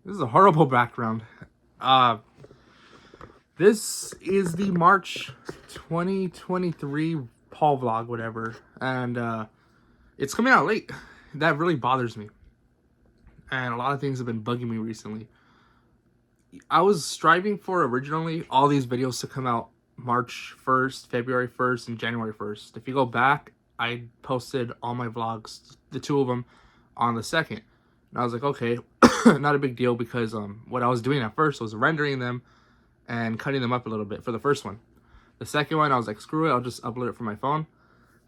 This is a horrible background. Uh, this is the March 2023 Paul vlog, whatever. And it's coming out late. That really bothers me. And a lot of things have been bugging me recently. I was striving for originally all these videos to come out March 1st, February 1st, and January 1st. If you go back, I posted all my vlogs, the two of them, on the 2nd. And I was like, okay, not a big deal, because what I was doing at first was rendering them and cutting them up a little bit for the first one. The second one, I was like, screw it, I'll just upload it from my phone.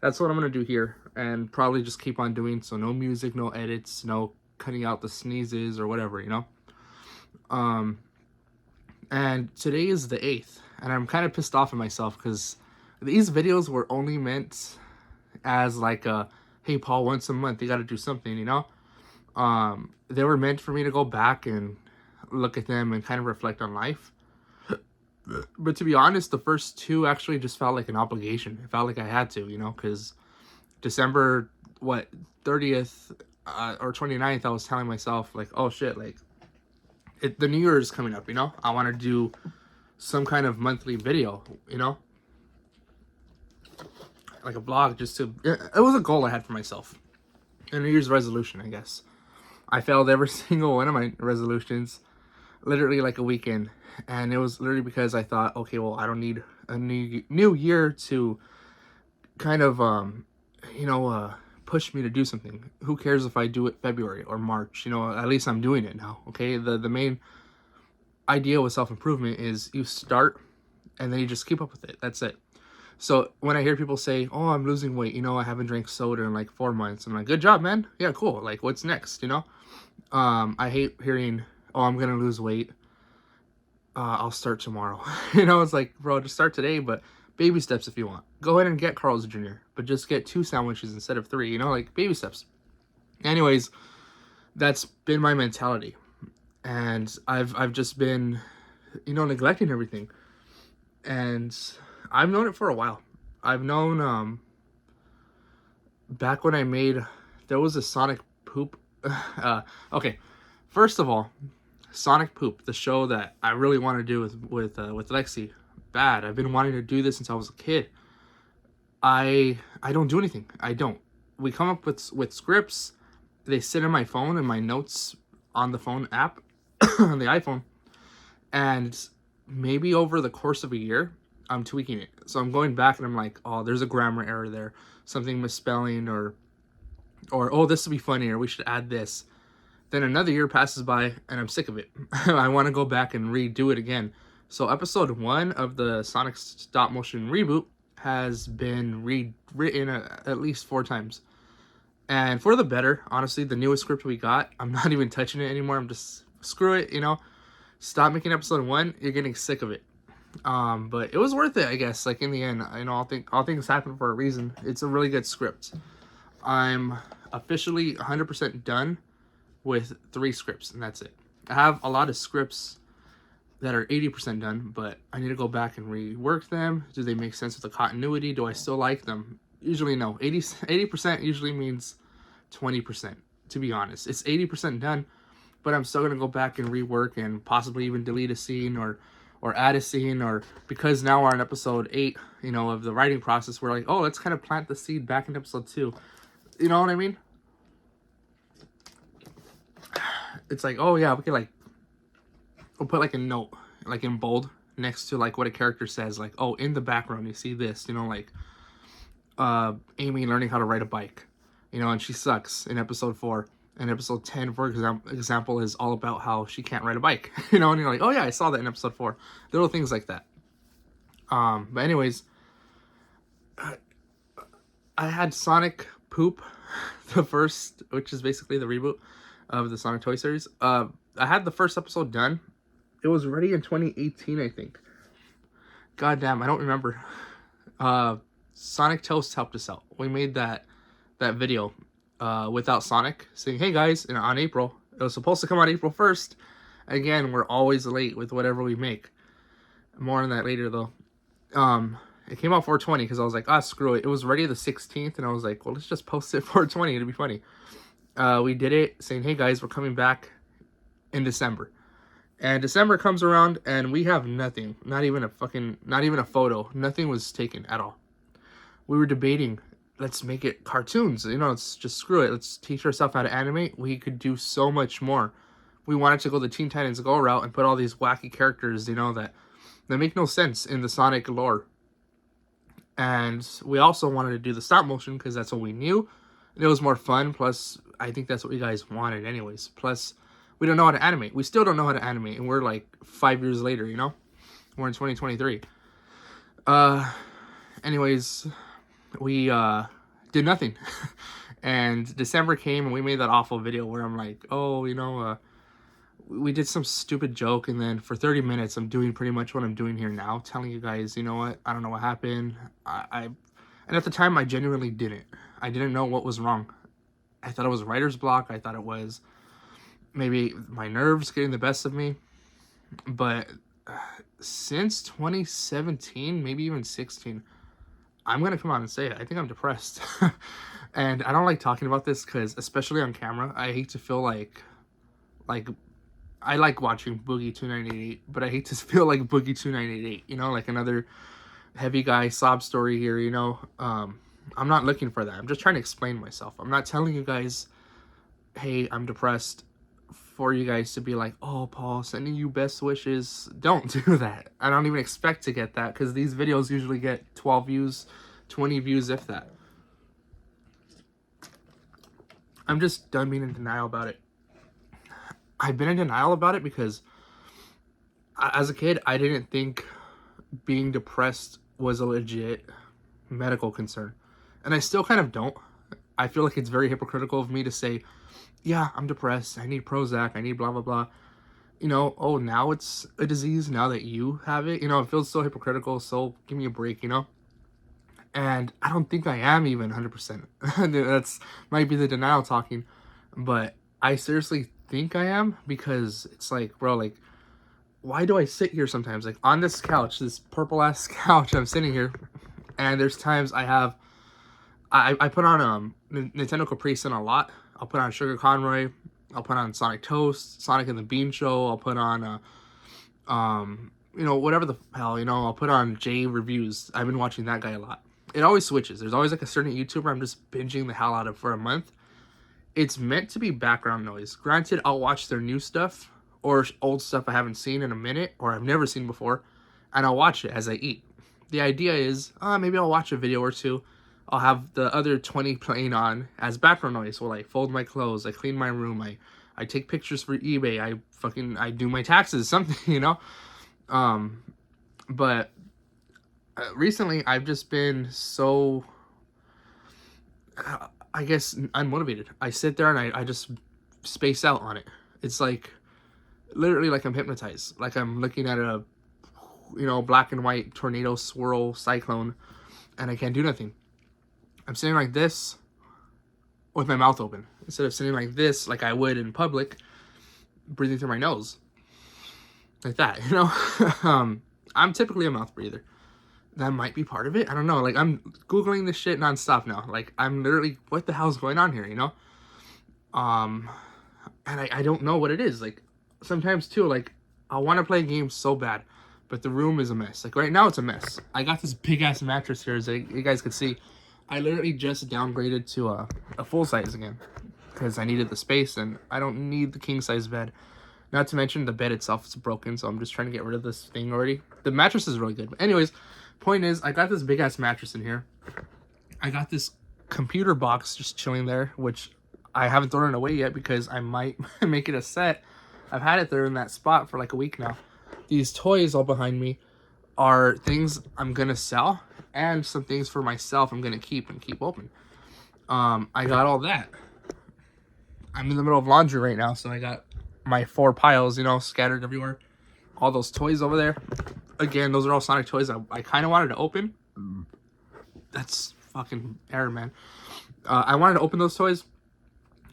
That's what I'm going to do here, and probably just keep on doing, so no music, no edits, no cutting out the sneezes or whatever, you know? And today is the 8th, and I'm kind of pissed off at myself, because these videos were only meant as like a, hey Paul, once a month, you got to do something, you know? They were meant for me to go back and look at them and kind of reflect on life. But to be honest, the first two actually just felt like an obligation. It felt like I had to, you know, because December, 30th or 29th, I was telling myself, like, oh shit, like, the New Year is coming up, you know? I want to do some kind of monthly video, you know? Like a vlog, just to... It was a goal I had for myself. A New Year's resolution, I guess. I failed every single one of my resolutions, literally like a weekend. And it was literally because I thought, okay, well, I don't need a new year to kind of, push me to do something. Who cares if I do it February or March? You know, at least I'm doing it now, okay? The main idea with self-improvement is you start and then you just keep up with it. That's it. So when I hear people say, oh, I'm losing weight, you know, I haven't drank soda in like 4 months. I'm like, good job, man. Yeah, cool. Like, what's next, you know? I hate hearing, oh, I'm going to lose weight. I'll start tomorrow. You know, it's like, bro, just start today, but baby steps if you want. Go ahead and get Carl's Jr., but just get 2 sandwiches instead of 3, you know, like baby steps. Anyways, that's been my mentality. And I've just been, you know, neglecting everything. And I've known it for a while. I've known, back when I made, there was a Sonic Poop. Okay, first of all, Sonic Poop, the show that I really want to do with Lexi. Bad. I've been wanting to do this since I was a kid. I don't do anything. I don't. We come up with scripts. They sit in my phone and my notes on the phone app on the iPhone. And maybe over the course of a year, I'm tweaking it. So I'm going back and I'm like, oh, there's a grammar error there, something misspelling, or oh, this would be funny, or we should add this. Then another year passes by and I'm sick of it. I want to go back and redo it again. So episode 1 of the Sonic stop motion reboot has been rewritten at least 4 times. And for the better, honestly, the newest script we got, I'm not even touching it anymore. I'm just, screw it, you know. Stop making episode 1, you're getting sick of it. But it was worth it, I guess. Like, in the end, you know, all things happen for a reason. It's a really good script. I'm officially 100% done with 3 scripts, and that's it. I have a lot of scripts that are 80% done, but I need to go back and rework them. Do they make sense with the continuity? Do I still like them? Usually no. 80% usually means 20%, to be honest. It's 80% done, but I'm still going to go back and rework and possibly even delete a scene or add a scene, or because now we're on episode 8, you know, of the writing process, we're like, oh, let's kind of plant the seed back in episode 2. You know what I mean? It's like, oh yeah, we could like, we'll put like a note, like in bold, next to like what a character says, like, oh, in the background you see this, you know, like Amy learning how to ride a bike, you know, and she sucks in episode 4. And episode 10, for example, is all about how she can't ride a bike, you know, and you're like, oh yeah, I saw that in episode 4. Little things like that. But anyways, I had Sonic Poop, the first, which is basically the reboot of the Sonic Toy series. I had the first episode done. It was ready in 2018, I think. God damn, I don't remember. Sonic Toast helped us out. We made that video without Sonic, saying, hey guys, on April. It was supposed to come on April 1st. Again, we're always late with whatever we make. More on that later, though. It came out 420 because I was like, screw it. It was ready the 16th, and I was like, well, let's just post it 420. It'll be funny. We did it, saying, hey guys, we're coming back in December. And December comes around and we have nothing. Not even a photo. Nothing was taken at all. We were debating, let's make it cartoons. You know, let's just screw it. Let's teach ourselves how to animate. We could do so much more. We wanted to go the Teen Titans Go route and put all these wacky characters, you know, that make no sense in the Sonic lore. And we also wanted to do the stop motion because that's what we knew. And it was more fun. Plus, I think that's what you guys wanted anyways. Plus, we don't know how to animate. We still don't know how to animate. And we're like 5 years later, you know? We're in 2023. Anyways, we did nothing. And December came and we made that awful video where I'm like, oh, you know, we did some stupid joke, and then for 30 minutes I'm doing pretty much what I'm doing here now, telling you guys, you know what, I don't know what happened. And at the time I genuinely didn't. I didn't know what was wrong. I thought it was writer's block. I thought it was maybe my nerves getting the best of me. But since 2017, maybe even 16, I'm gonna come out and say it. I think I'm depressed. And I don't like talking about this because, especially on camera, I hate to feel like I like watching Boogie 2988, but I hate to feel like Boogie 2988, you know, like another heavy guy sob story here, you know. I'm not looking for that. I'm just trying to explain myself. I'm not telling you guys, hey, I'm depressed, for you guys to be like, oh, Paul, sending you best wishes. Don't do that. I don't even expect to get that because these videos usually get 12 views, 20 views, if that. I'm just done being in denial about it. I've been in denial about it because as a kid, I didn't think being depressed was a legit medical concern. And I still kind of don't. I feel like it's very hypocritical of me to say, yeah, I'm depressed. I need Prozac. I need blah, blah, blah. You know, oh, now it's a disease now that you have it. You know, it feels so hypocritical. So give me a break, you know? And I don't think I am even 100%. That's might be the denial talking. But I seriously think I am, because it's like, bro, like, why do I sit here sometimes? Like, on this couch, this purple-ass couch, I'm sitting here, and there's times I put on Nintendo Capri Sun a lot. I'll put on Sugar Conroy. I'll put on Sonic Toast, Sonic and the Bean Show. I'll put on, you know, whatever the hell, you know, I'll put on J Reviews. I've been watching that guy a lot. It always switches. There's always like a certain YouTuber I'm just binging the hell out of for a month. It's meant to be background noise. Granted, I'll watch their new stuff or old stuff I haven't seen in a minute or I've never seen before, and I'll watch it as I eat. The idea is, maybe I'll watch a video or two. I'll have the other 20 playing on as background noise while I fold my clothes, I clean my room, I take pictures for eBay, I do my taxes, something, you know? But recently I've just been so, I guess, unmotivated. I sit there and I just space out on it. It's like, literally like I'm hypnotized. Like I'm looking at a, you know, black and white tornado swirl cyclone, and I can't do nothing. I'm sitting like this with my mouth open instead of sitting like this like I would in public, breathing through my nose. Like that, you know? I'm typically a mouth breather. That might be part of it. I don't know. Like, I'm Googling this shit nonstop now. Like, I'm literally, what the hell's going on here, you know? And I don't know what it is. Like, sometimes, too, like, I want to play games so bad, but the room is a mess. Like, right now, it's a mess. I got this big-ass mattress here, as you guys can see. I literally just downgraded to a full size again because I needed the space, and I don't need the king-size bed. Not to mention the bed itself is broken, so I'm just trying to get rid of this thing already. The mattress is really good. But anyways, point is, I got this big-ass mattress in here. I got this computer box just chilling there, which I haven't thrown it away yet because I might make it a set. I've had it there in that spot for like a week now. These toys all behind me are things I'm going to sell, and some things for myself I'm going to keep open. I got all that. I'm in the middle of laundry right now, so I got my 4 piles, you know, scattered everywhere. All those toys over there. Again, those are all Sonic toys I kind of wanted to open. That's fucking error, man. I wanted to open those toys,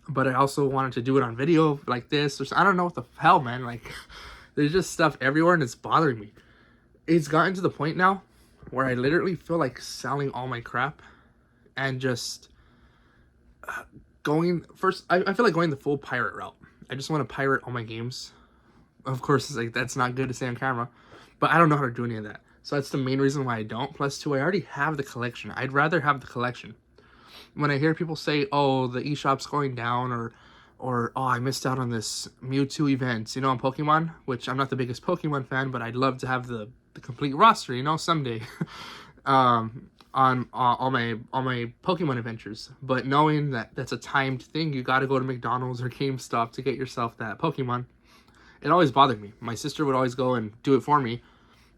but I also wanted to do it on video like this. I don't know what the hell, man. Like, there's just stuff everywhere, and it's bothering me. It's gotten to the point now where I literally feel like selling all my crap and just going... First, I feel like going the full pirate route. I just want to pirate all my games. Of course, it's like that's not good to say on camera, but I don't know how to do any of that. So that's the main reason why I don't. Plus, two, I already have the collection. I'd rather have the collection. When I hear people say, "Oh, the eShop's going down," or "Oh, I missed out on this Mewtwo event," on Pokemon, which I'm not the biggest Pokemon fan, but I'd love to have the complete roster, someday, on all my Pokemon adventures. But knowing that that's a timed thing, you got to go to McDonald's or GameStop to get yourself that Pokemon. It always bothered me. My sister would always go and do it for me,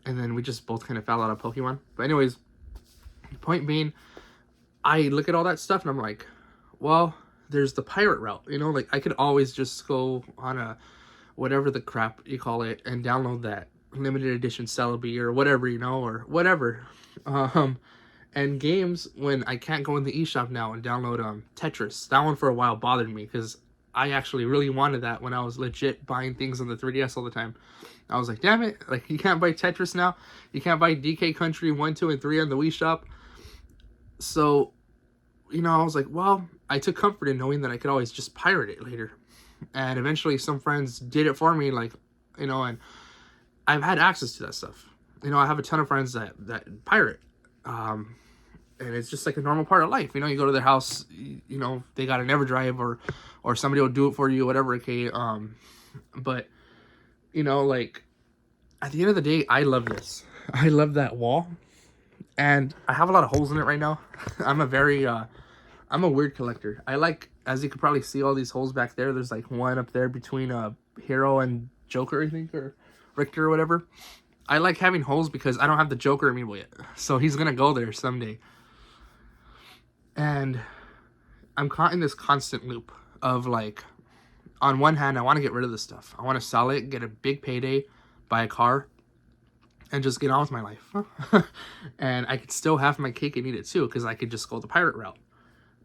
and then we just both kind of fell out of Pokemon. But anyways, point being, I look at all that stuff and I'm like, well, there's the pirate route, like I could always just go on a whatever the crap you call it and download that limited edition Celebi or whatever, or whatever. And games, when I can't go in the eShop now and download Tetris, that one for a while bothered me because I actually really wanted that when I was legit buying things on the 3DS all the time. I was like, damn it, like you can't buy Tetris now. You can't buy DK Country 1, 2, and 3 on the Wii Shop. So, I was like, well, I took comfort in knowing that I could always just pirate it later. And eventually some friends did it for me, like, and I've had access to that stuff. I have a ton of friends that pirate. And it's just like a normal part of life. You go to their house, they got an EverDrive or somebody will do it for you, whatever, okay? But, like, at the end of the day, I love this. I love that wall. And I have a lot of holes in it right now. I'm a weird collector. I like, as you could probably see, all these holes back there. There's like one up there between Hero and Joker, I think, or Richter or whatever. I like having holes because I don't have the Joker amiibo yet. So he's going to go there someday. And I'm caught in this constant loop of like, on one hand, I want to get rid of this stuff. I want to sell it, get a big payday, buy a car, and just get on with my life. And I could still have my cake and eat it too, because I could just go the pirate route.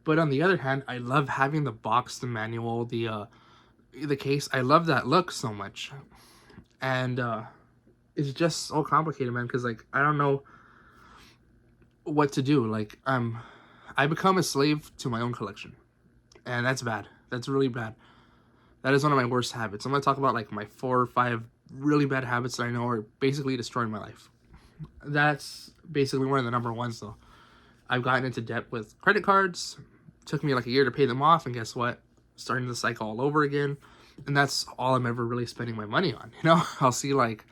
But on the other hand, I love having the box, the manual, the case. I love that look so much. And it's just so complicated, man, because like I don't know what to do. Like I become a slave to my own collection, and that's bad. That's really bad. That is one of my worst habits. I'm gonna talk about like my 4 or 5 really bad habits that I know are basically destroying my life. That's basically one of the number ones though. I've gotten into debt with credit cards. Took me like a year to pay them off, and guess what? Starting the cycle all over again. And that's all I'm ever really spending my money on. I'll see like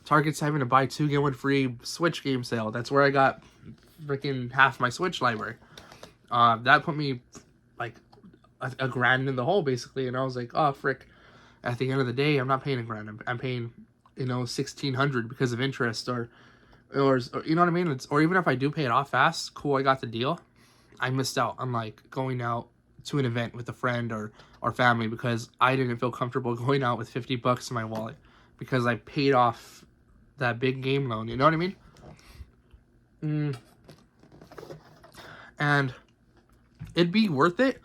Target's having to buy 2 get 1 free Switch game sale. That's where I got freaking half my Switch library. That put me like a grand in the hole basically, and I was like, oh frick. At the end of the day, I'm not paying a grand. I'm paying, $1,600 because of interest, or you know what I mean? Or even if I do pay it off fast, cool, I got the deal. I missed out on like going out to an event with a friend or family because I didn't feel comfortable going out with $50 in my wallet because I paid off that big game loan. You know what I mean? And it'd be worth it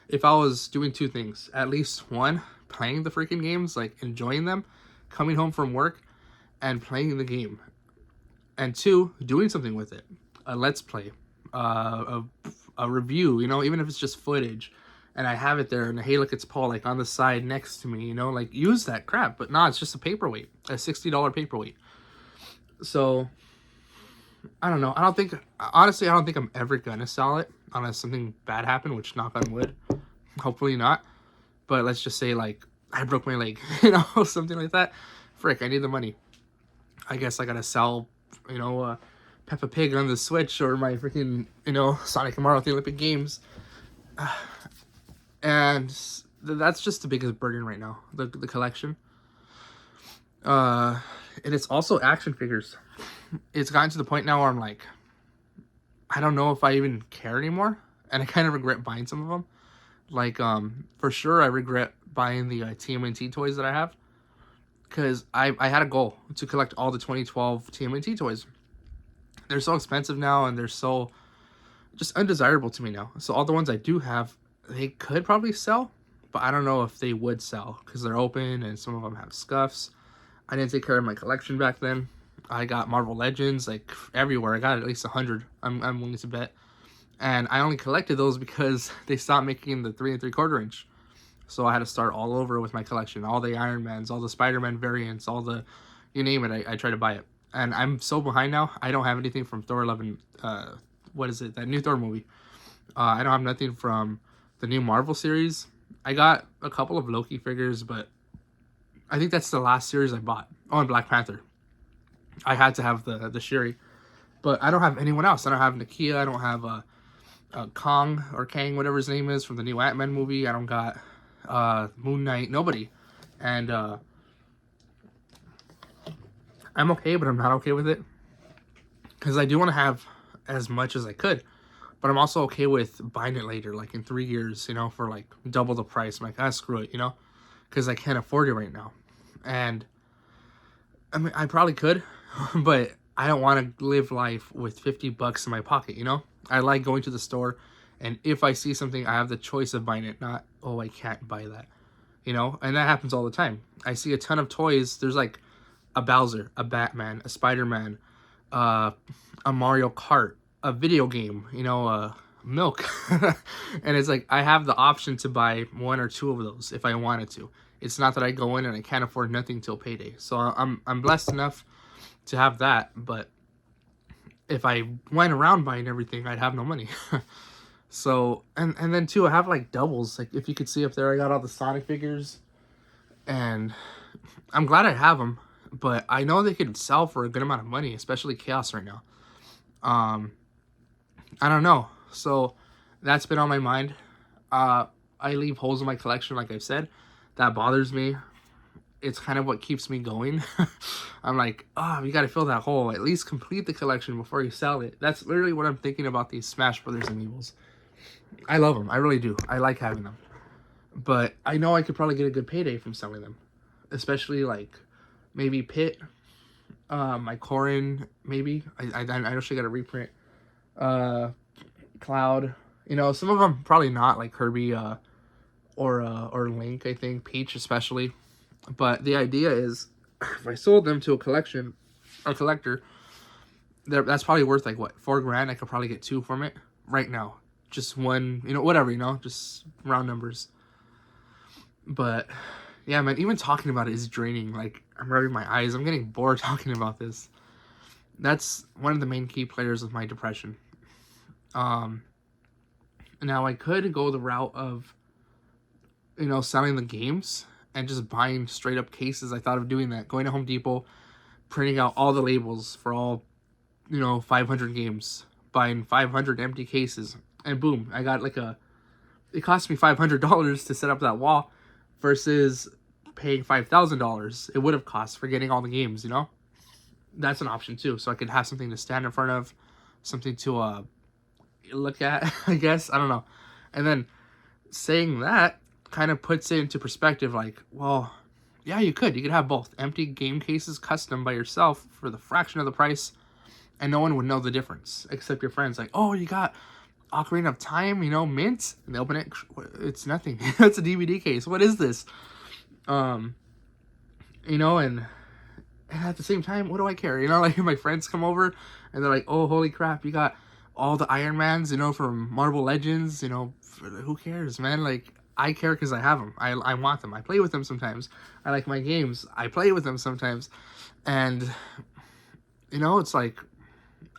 if I was doing 2 things. At least one, playing the freaking games, like enjoying them, coming home from work and playing the game. And 2, doing something with it. A let's play, a review, even if it's just footage, and I have it there, and hey, look, it's Paul, like, on the side next to me, like, use that crap. But nah, it's just a paperweight, a $60 paperweight. So, I don't know. Honestly, I don't think I'm ever gonna sell it unless something bad happened, which, knock on wood, hopefully not. But let's just say, like, I broke my leg, something like that. Frick, I need the money. I guess I gotta sell, Peppa Pig on the Switch, or my freaking, Sonic and Mario at the Olympic Games. And that's just the biggest burden right now, the collection. And it's also action figures. It's gotten to the point now where I'm like, I don't know if I even care anymore, and I kind of regret buying some of them. Like, for sure, I regret buying the TMNT toys that I have, because I had a goal to collect all the 2012 TMNT toys. They're so expensive now, and they're so just undesirable to me now. So all the ones I do have, they could probably sell, but I don't know if they would sell because they're open and some of them have scuffs. I didn't take care of my collection back then. I got Marvel Legends like everywhere. I got at least 100. I'm willing to bet. And I only collected those because they stopped making the 3 3/4 inch. So I had to start all over with my collection, all the Iron Mans, all the Spider-Man variants, all the, you name it, I try to buy it. And I'm so behind now. I don't have anything from Thor 11, what is it, that new Thor movie. I don't have nothing from the new Marvel series. I got a couple of Loki figures, but I think that's the last series I bought. Oh, and Black Panther. I had to have the Shuri. But I don't have anyone else. I don't have Nakia. I don't have Kong or Kang, whatever his name is, from the new Ant-Man movie. I don't got Moon Knight. Nobody. And I'm okay, but I'm not okay with it. Because I do want to have as much as I could. But I'm also okay with buying it later, like in 3 years, you know, for like double the price. I'm like, ah, screw it, you know, because I can't afford it right now. And I mean, I probably could, but I don't want to live life with 50 bucks in my pocket, you know? I like going to the store, and if I see something, I have the choice of buying it, not, oh, I can't buy that, you know? And that happens all the time. I see a ton of toys. There's like a Bowser, a Batman, a Spider-Man, a Mario Kart, a video game, you know, milk. And it's like, I have the option to buy 1 or 2 of those if I wanted to. It's not that I go in and I can't afford nothing till payday. So I'm blessed enough to have that, but if I went around buying everything, I'd have no money. So, and then too, I have like doubles. Like, if you could see up there, I got all the Sonic figures, and I'm glad I have them, but I know they could sell for a good amount of money, especially Chaos right now. I don't know. So that's been on my mind. I leave holes in my collection, like I've said. That bothers me. It's kind of what keeps me going. I'm like, oh, you got to fill that hole. At least complete the collection before you sell it. That's literally what I'm thinking about these Smash Brothers Amiibos. I love them. I really do. I like having them. But I know I could probably get a good payday from selling them. Especially like maybe Pit, my Corrin, maybe. I actually got a reprint. Cloud. You know, some of them probably not, like Kirby or Link, I think. Peach especially. But the idea is, if I sold them to a collector, that's probably worth like what, $4,000. I could probably get 2 from it right now. Just 1, you know, whatever, you know, just round numbers. But yeah, man, even talking about it is draining. Like, I'm rubbing my eyes. I'm getting bored talking about this. That's one of the main key players of my depression. Now I could go the route of, you know, selling the games and just buying straight up cases. I thought of doing that. Going to Home Depot, printing out all the labels for all, you know, 500 games. Buying 500 empty cases. And boom, I got like it cost me $500 to set up that wall versus paying $5,000 it would have cost for getting all the games, you know? That's an option too. So I could have something to stand in front of, something to look at, I guess. I don't know. And then saying that kind of puts it into perspective, like, well, yeah, you could have both empty game cases custom by yourself for the fraction of the price, and no one would know the difference except your friends. Like, oh, you got Ocarina of Time, you know, mint, and they open it, it's nothing. It's a DVD case. What is this? You know, and at the same time, what do I care? You know, like, my friends come over and they're like, oh, holy crap, you got all the Iron Mans, you know, from Marvel Legends, you know, who cares, man? Like, I care because I have them. I want them. I play with them sometimes. I like my games. I play with them sometimes. And, you know, it's like,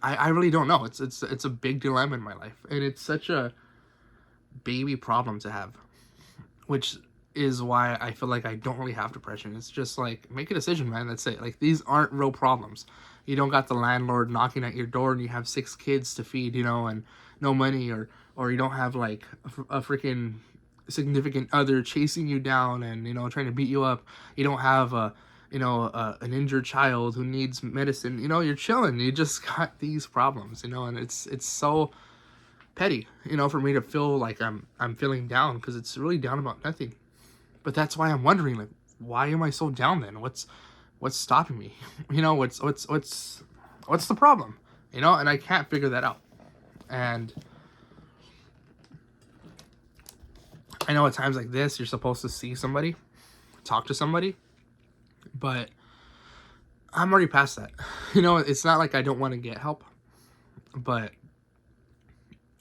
I really don't know. It's a big dilemma in my life. And it's such a baby problem to have. Which is why I feel like I don't really have depression. It's just like, make a decision, man. That's it. Like, these aren't real problems. You don't got the landlord knocking at your door and you have 6 kids to feed, you know, and no money, or you don't have like a freaking significant other chasing you down and, you know, trying to beat you up. You don't have an injured child who needs medicine. You know, you're chilling. You just got these problems, you know, and it's so petty, you know, for me to feel like I'm feeling down, because it's really down about nothing. But that's why I'm wondering, like, why am I so down then? What's stopping me? You know, what's the problem? You know, and I can't figure that out. And I know at times like this, you're supposed to see somebody, talk to somebody, but I'm already past that. You know, it's not like I don't want to get help, but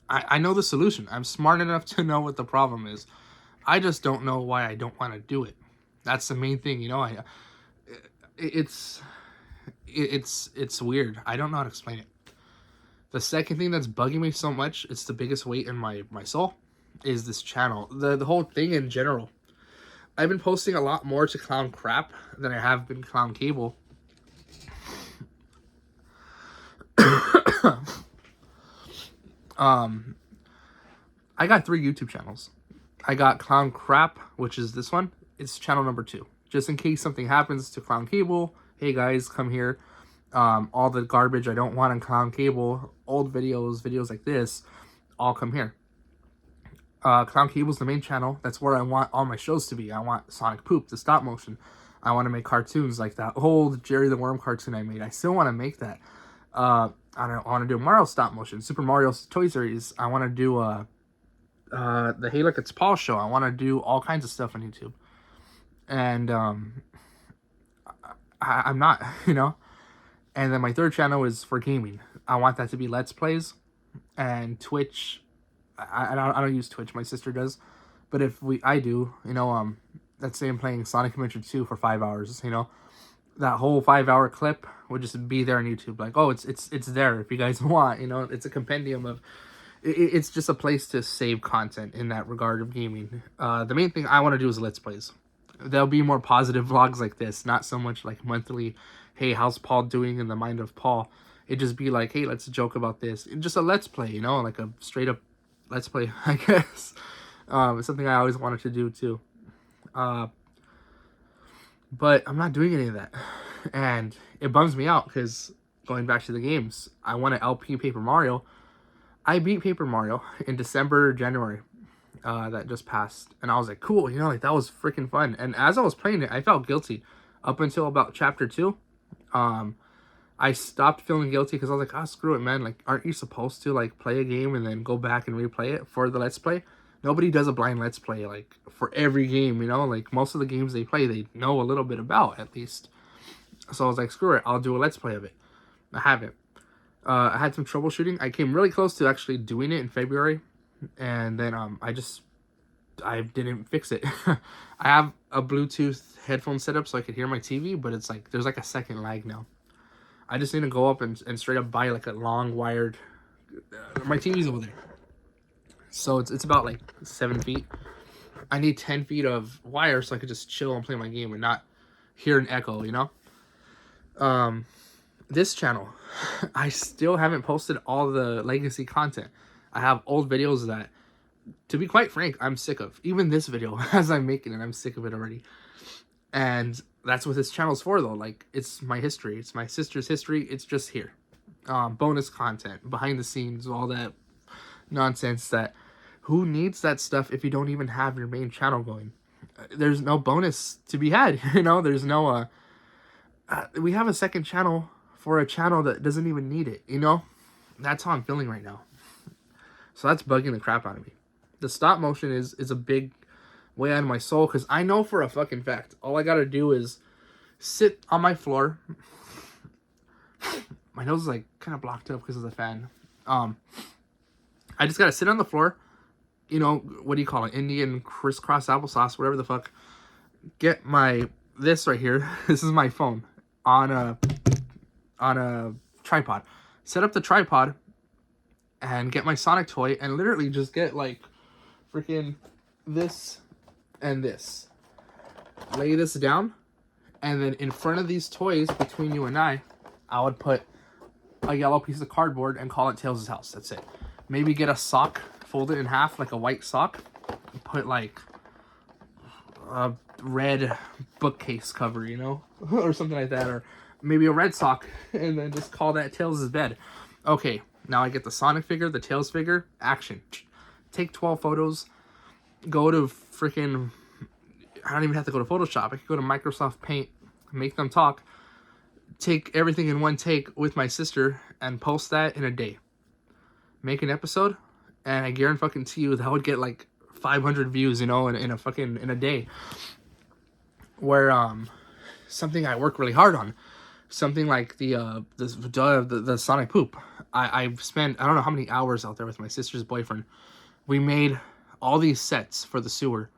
I know the solution. I'm smart enough to know what the problem is, I just don't know why I don't want to do it. That's the main thing, you know. It's it's weird. I don't know how to explain it. The second thing that's bugging me so much, it's the biggest weight in my soul, is this channel. The whole thing in general. I've been posting a lot more to Clown Crap than I have been Clown Cable. I got 3 YouTube channels. I got Clown Crap, which is this one. It's channel number 2. Just in case something happens to Clown Cable. Hey guys, come here. All the garbage I don't want on Clown Cable, old videos like this, all come here. Clown Cable's the main channel. That's where I want all my shows to be. I want Sonic Poop, the stop motion. I want to make cartoons like that old Jerry the Worm cartoon I made. I still want to make that. I want to do a Mario stop motion, Super Mario Toy Series. I want to do the Hey Look It's Paul show. I want to do all kinds of stuff on YouTube. And I'm not, you know. And then my third channel is for gaming. I want that to be Let's Plays and Twitch. I don't use Twitch. My sister does. But if I do, you know, let's say I'm playing Sonic Adventure 2 for 5 hours, you know, that whole 5-hour clip would just be there on YouTube. Like, oh, it's there if you guys want, you know. It's a compendium of, it's just a place to save content in that regard of gaming. The main thing I want to do is Let's Plays. There'll be more positive vlogs like this, not so much like monthly, hey, how's Paul doing in the mind of Paul? It'd just be like, hey, let's joke about this. Just a Let's Play, you know, like a straight up Let's Play, I guess. It's something I always wanted to do too. But I'm not doing any of that. And it bums me out because, going back to the games, I want to LP Paper Mario. I beat Paper Mario in December, January. That just passed. And I was like, cool, you know, like that was freaking fun. And as I was playing it, I felt guilty. Up until about chapter 2. I stopped feeling guilty because I was like, oh, screw it, man. Like, aren't you supposed to, like, play a game and then go back and replay it for the Let's Play? Nobody does a blind Let's Play, like, for every game, you know? Like, most of the games they play, they know a little bit about, at least. So I was like, screw it, I'll do a Let's Play of it. I haven't. I had some troubleshooting. I came really close to actually doing it in February. And then, I didn't fix it. I have a Bluetooth headphone setup so I could hear my TV, but it's like, there's like a second lag now. I just need to go up and straight up buy like a long wired, my TV's over there. So it's about like 7 feet. I need 10 feet of wire so I could just chill and play my game and not hear an echo, you know? This channel, I still haven't posted all the legacy content. I have old videos that, to be quite frank, I'm sick of. Even this video, as I'm making it, I'm sick of it already. And that's what this channel's for, though. Like, it's my history. It's my sister's history. It's just here. Bonus content, behind the scenes, all that nonsense that... Who needs that stuff if you don't even have your main channel going? There's no bonus to be had, you know? There's no... we have a second channel for a channel that doesn't even need it, you know? That's how I'm feeling right now. So that's bugging the crap out of me. The stop motion is a big way out of my soul, because I know for a fucking fact, all I gotta do is sit on my floor. My nose is like kind of blocked up because of the fan. I just gotta sit on the floor, you know, what do you call it, Indian crisscross applesauce, whatever the fuck. Get this right here. This is my phone on a tripod. Set up the tripod and get my Sonic toy and literally just get like freaking this and this. Lay this down, and then in front of these toys, between you and I would put a yellow piece of cardboard and call it Tails' house. That's it. Maybe get a sock, fold it in half like a white sock, put like a red bookcase cover, you know, or something like that, or maybe a red sock, and then just call that Tails' bed. Okay, now I get the Sonic figure, the Tails figure, action. Take 12 photos, go to freaking, I don't even have to go to Photoshop. I could go to Microsoft Paint, make them talk, take everything in one take with my sister, and post that in a day. Make an episode, and I guarantee you that would get like 500 views, you know, in a day. Where something I work really hard on, something like the Sonic Poop. I've spent I don't know how many hours out there with my sister's boyfriend. We made all these sets for the sewer.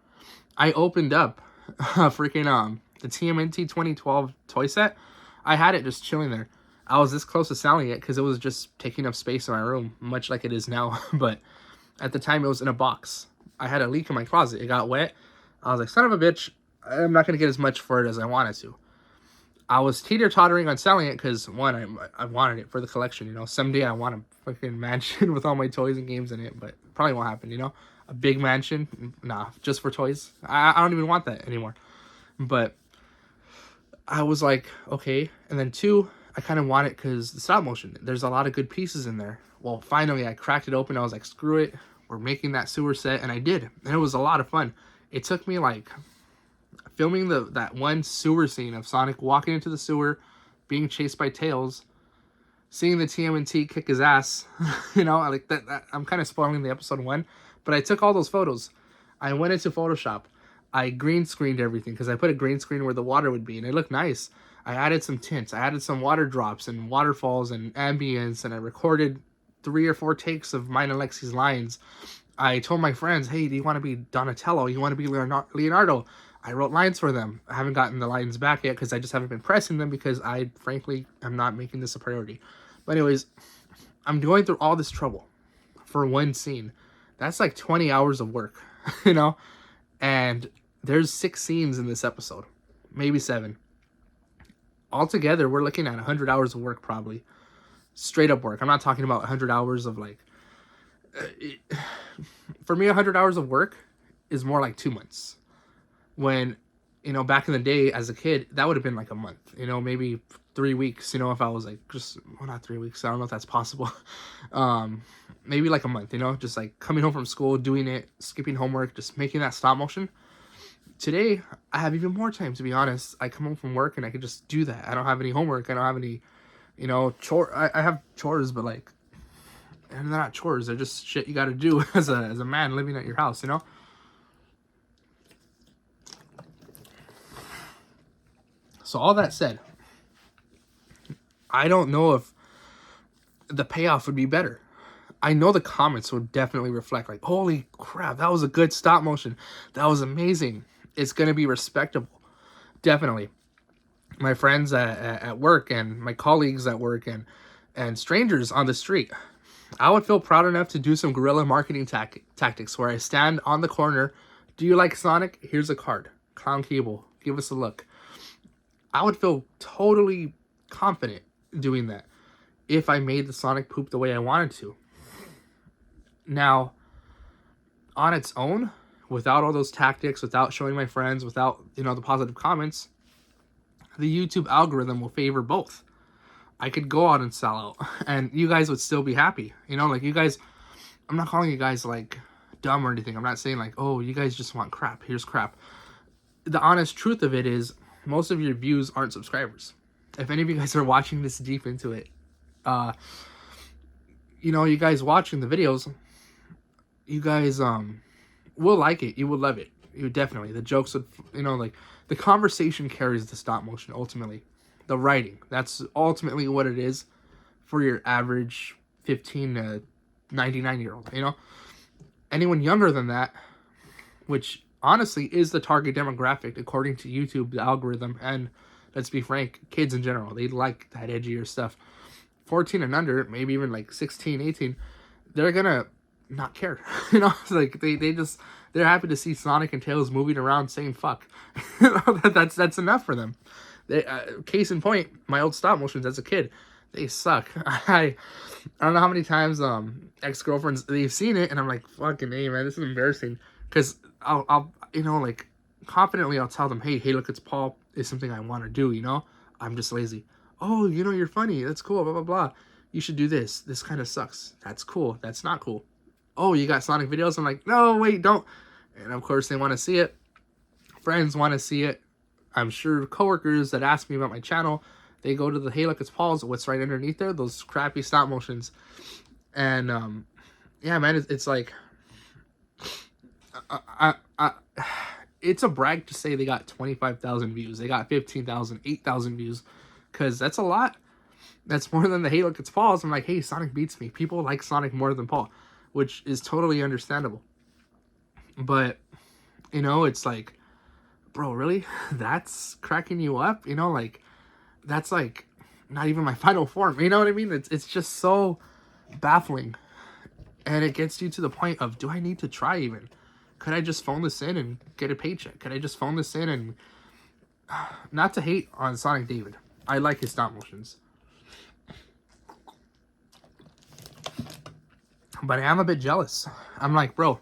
I opened up freaking the TMNT 2012 toy set. I had it just chilling there. I was this close to selling it because it was just taking up space in my room, much like it is now. But at the time, it was in a box. I had a leak in my closet. It got wet. I was like, son of a bitch, I'm not going to get as much for it as I wanted to. I was teeter-tottering on selling it because, one, I wanted it for the collection, you know. Someday I want a fucking mansion with all my toys and games in it, but probably won't happen, you know. A big mansion, nah, just for toys. I don't even want that anymore. But I was like, okay. And then two, I kind of want it because the stop motion. There's a lot of good pieces in there. Well, finally, I cracked it open. I was like, screw it. We're making that sewer set. And I did. And it was a lot of fun. It took me like filming that one sewer scene of Sonic walking into the sewer, being chased by Tails, seeing the TMNT kick his ass. You know, like that I'm kind of spoiling the episode 1. But I took all those photos. I went into Photoshop. I green screened everything because I put a green screen where the water would be, and it looked nice. I added some tints. I added some water drops and waterfalls and ambience, and I recorded 3 or 4 takes of mine and Lexi's lines. I told my friends, hey, do you want to be Donatello? You want to be Leonardo? I wrote lines for them. I haven't gotten the lines back yet because I just haven't been pressing them because I, frankly, am not making this a priority. But anyways, I'm going through all this trouble for one scene. That's like 20 hours of work, you know? And there's 6 scenes in this episode. Maybe 7. Altogether, we're looking at 100 hours of work probably. Straight up work. I'm not talking about 100 hours of like... for me, 100 hours of work is more like 2 months. When, you know, back in the day as a kid, that would have been like a month. You know, maybe 3 weeks, you know, if I was like just... Well, not 3 weeks. I don't know if that's possible. Maybe like a month, you know? Just like coming home from school, doing it, skipping homework, just making that stop motion. Today, I have even more time, to be honest. I come home from work and I can just do that. I don't have any homework. I don't have any, you know, chore. I have chores, but like, and they're not chores. They're just shit you got to do as a man living at your house, you know? So all that said, I don't know if the payoff would be better. I know the comments would definitely reflect like, holy crap, that was a good stop motion. That was amazing. It's going to be respectable. Definitely. My friends at work and my colleagues at work and strangers on the street. I would feel proud enough to do some guerrilla marketing tactics where I stand on the corner. Do you like Sonic? Here's a card. Clown Cable. Give us a look. I would feel totally confident doing that if I made the Sonic poop the way I wanted to. Now, on its own, without all those tactics, without showing my friends, without, you know, the positive comments, the YouTube algorithm will favor both. I could go out and sell out, and you guys would still be happy. You know, like you guys, I'm not calling you guys like dumb or anything. I'm not saying like, oh, you guys just want crap. Here's crap. The honest truth of it is most of your views aren't subscribers. If any of you guys are watching this deep into it, you know, you guys watching the videos, you guys will like it. You will love it. You definitely. The jokes would, you know, like the conversation carries the stop motion ultimately. The writing, that's ultimately what it is for your average 15 to 99-year-old, you know? Anyone younger than that, which honestly is the target demographic according to YouTube, the algorithm, and let's be frank, kids in general, they like that edgier stuff. 14 and under, maybe even like 16, 18, they're gonna not care. You know, it's like they're happy to see Sonic and Tails moving around saying fuck. That's enough for them. Case in point, my old stop motions as a kid, they suck. I don't know how many times ex-girlfriends, they've seen it and I'm like, fucking hey man, this is embarrassing. Because I'll you know, like confidently I'll tell them, hey look, it's Paul, it's something I want to do, you know? I'm just lazy. Oh, you know, you're funny, that's cool, blah blah blah. You should do this kind of sucks. That's cool, that's not cool. Oh, you got Sonic videos? I'm like, no, wait, don't. And of course they want to see it. Friends want to see it. I'm sure coworkers that ask me about my channel, they go to the hey look it's Paul's, what's right underneath there, those crappy stop motions. And yeah man, it's like it's a brag to say they got 25,000 views, they got 15,000, 8,000 views, because that's a lot. That's more than the hey look it's Paul's. I'm like, hey, Sonic beats me. People like Sonic more than Paul, which is totally understandable. But You know, it's like, bro, really? That's cracking you up? You know, like, that's like not even my final form. You know what I mean? It's just so baffling. And it gets you to the point of, do I need to try even? Could I just phone this in and get a paycheck? Could I just phone this in and... Not to hate on Sonic David. I like his stop motions. But I am a bit jealous. I'm like, bro,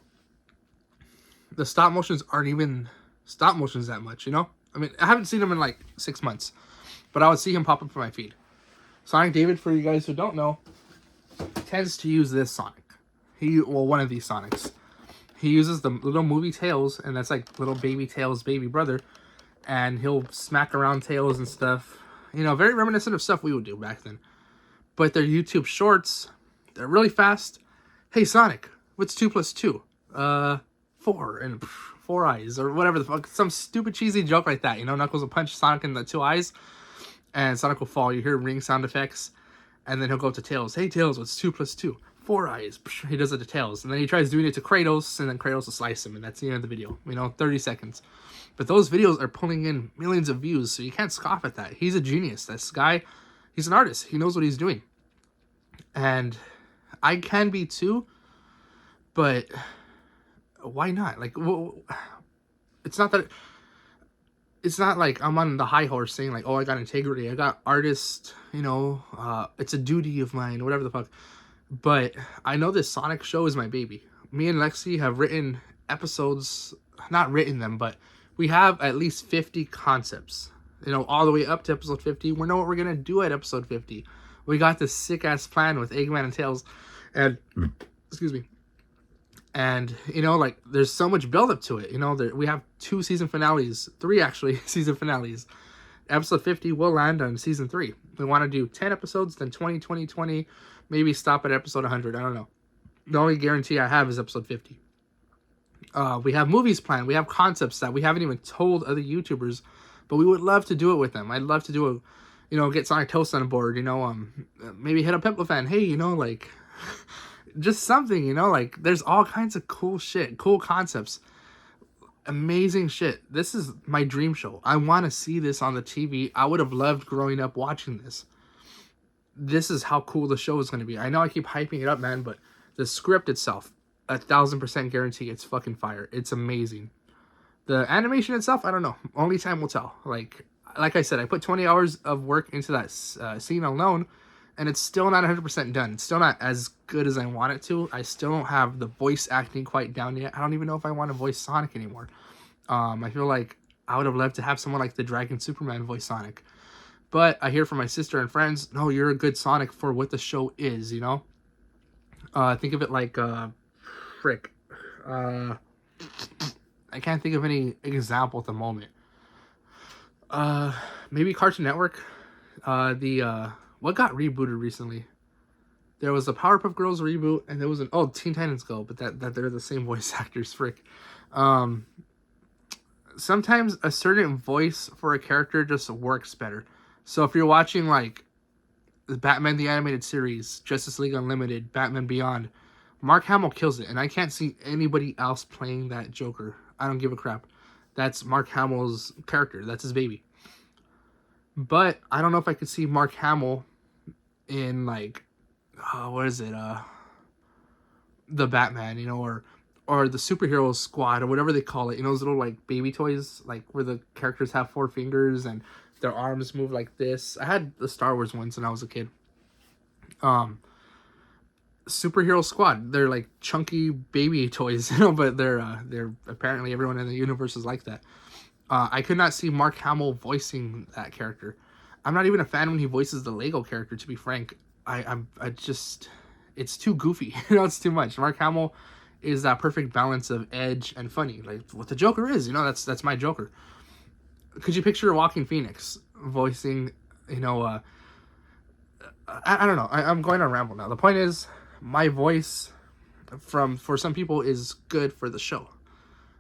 the stop motions aren't even stop motions that much, you know? I mean, I haven't seen him in like 6 months. But I would see him pop up on my feed. Sonic David, for you guys who don't know, tends to use this Sonic. One of these Sonics. He uses the little movie Tails, and that's like little baby Tails' baby brother. And he'll smack around Tails and stuff. You know, very reminiscent of stuff we would do back then. But their YouTube shorts, they're really fast. Hey, Sonic, what's 2 plus 2? 4, and 4 eyes, or whatever the fuck. Some stupid cheesy joke like that. You know, Knuckles will punch Sonic in the 2 eyes, and Sonic will fall. You hear ring sound effects, and then he'll go to Tails. Hey, Tails, what's 2 plus 2? 4 eyes. He does it to Tails. And then he tries doing it to Kratos, and then Kratos will slice him, and that's the end of the video. You know, 30 seconds. But those videos are pulling in millions of views, so you can't scoff at that. He's a genius. This guy, he's an artist. He knows what he's doing. And I can be too, but why not? Like, it's not that... It's not like I'm on the high horse saying like, oh, I got integrity. I got artist, you know, it's a duty of mine, whatever the fuck. But I know this Sonic show is my baby. Me and Lexi have written episodes, not written them, but we have at least 50 concepts, you know, all the way up to episode 50. We know what we're going to do at episode 50. We got this sick-ass plan with Eggman and Tails. And, excuse me. And, you know, like, there's so much build-up to it. You know, we have 2 season finales. 3, actually, season finales. Episode 50 will land on season 3. We want to do 10 episodes, then 20, 20, 20. Maybe stop at episode 100. I don't know. The only guarantee I have is episode 50. We have movies planned. We have concepts that we haven't even told other YouTubers, but we would love to do it with them. I'd love to do a, you know, get Sonic Toast on board, you know, maybe hit up Pimplefan. Hey, you know, like, just something, you know, like, there's all kinds of cool shit, cool concepts, amazing shit. This is my dream show. I want to see this on the TV. I would have loved growing up watching this. This is how cool the show is going to be. I know I keep hyping it up, man, but the script itself, 1,000% guarantee it's fucking fire. It's amazing. The animation itself, I don't know. Only time will tell. Like I said, I put 20 hours of work into that scene alone, and it's still not 100% done. It's still not as good as I want it to. I still don't have the voice acting quite down yet. I don't even know if I want to voice Sonic anymore. I feel like I would have loved to have someone like the Dragon Superman voice Sonic. But I hear from my sister and friends, no, you're a good Sonic for what the show is, you know? Think of it like, frick. I can't think of any example at the moment. Maybe Cartoon Network. What got rebooted recently? There was a Powerpuff Girls reboot, and there was Teen Titans Go, but that they're the same voice actors, frick. Sometimes a certain voice for a character just works better. So if you're watching, like, the Batman the Animated Series, Justice League Unlimited, Batman Beyond, Mark Hamill kills it, and I can't see anybody else playing that Joker. I don't give a crap. That's Mark Hamill's character. That's his baby. But I don't know if I could see Mark Hamill in, like, what is it? The Batman, you know, or the superhero squad, or whatever they call it. You know, those little, like, baby toys, like, where the characters have 4 fingers and their arms move like this. I had the Star Wars ones when I was a kid. Superhero squad. They're like chunky baby toys, you know, but they're apparently everyone in the universe is like that. I could not see Mark Hamill voicing that character. I'm not even a fan when he voices the Lego character, to be frank. I just, it's too goofy. You know, it's too much. Mark Hamill is that perfect balance of edge and funny, like what the Joker is. You know, that's my Joker. Could you picture Joaquin Phoenix voicing, you know, I don't know. I'm going on a ramble now. The point is, my voice for some people is good for the show.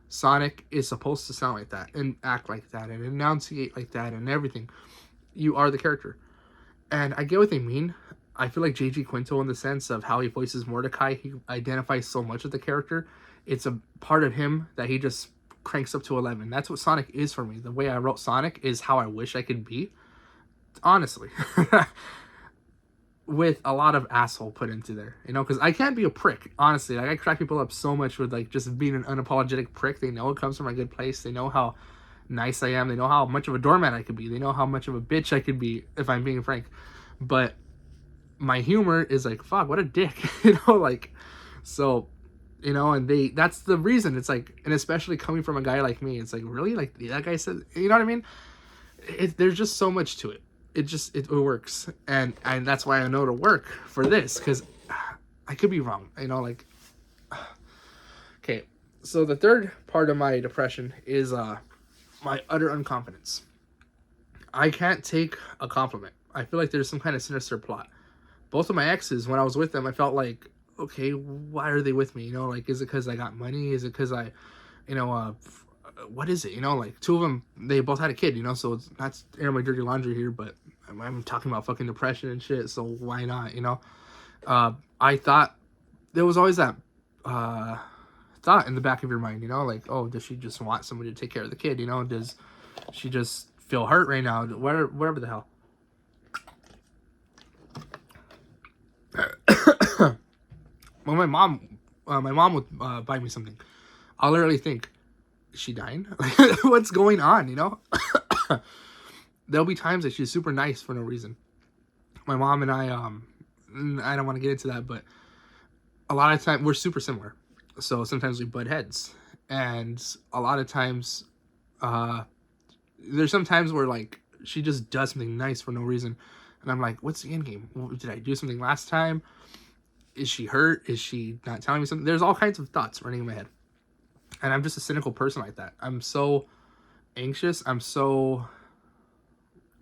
Sonic is supposed to sound like that and act like that and enunciate like that and everything. You are the character. And I get what they mean. I feel like J.G. Quinto in the sense of how he voices Mordecai. He identifies so much with the character. It's a part of him that he just cranks up to 11. That's what Sonic is for me. The way I wrote Sonic is how I wish I could be, honestly. With a lot of asshole put into there, you know, because I can't be a prick, honestly. Like, I crack people up so much with, like, just being an unapologetic prick. They know it comes from a good place. They know how nice I am. They know how much of a doormat I could be. They know how much of a bitch I could be, if I'm being frank. But my humor is like, fuck, what a dick, you know, like, so, you know, and that's the reason. It's like, and especially coming from a guy like me, it's like, really? Like, that guy said, you know what I mean? There's just so much to it. It works, and that's why I know to work for this, because I could be wrong, you know, like, okay, so the third part of my depression is my utter unconfidence. I can't take a compliment. I feel like there's some kind of sinister plot. Both of my exes, when I was with them, I felt like, okay, why are they with me, you know, like, is it because I got money, is it because I, you know, what is it, you know, like, two of them, they both had a kid, you know, so it's not air my dirty laundry here, but I'm talking about fucking depression and shit, so why not, you know? I thought there was always that thought in the back of your mind, you know, like, oh, does she just want somebody to take care of the kid, you know? Does she just feel hurt right now? Whatever the hell. When my mom would buy me something, I'll literally think, is she dying? Like, what's going on, you know? There'll be times that she's super nice for no reason. My mom and I don't want to get into that, but a lot of times we're super similar. So sometimes we butt heads. And a lot of times, there's some times where, like, she just does something nice for no reason. And I'm like, what's the end game? Did I do something last time? Is she hurt? Is she not telling me something? There's all kinds of thoughts running in my head. And I'm just a cynical person like that. I'm so anxious.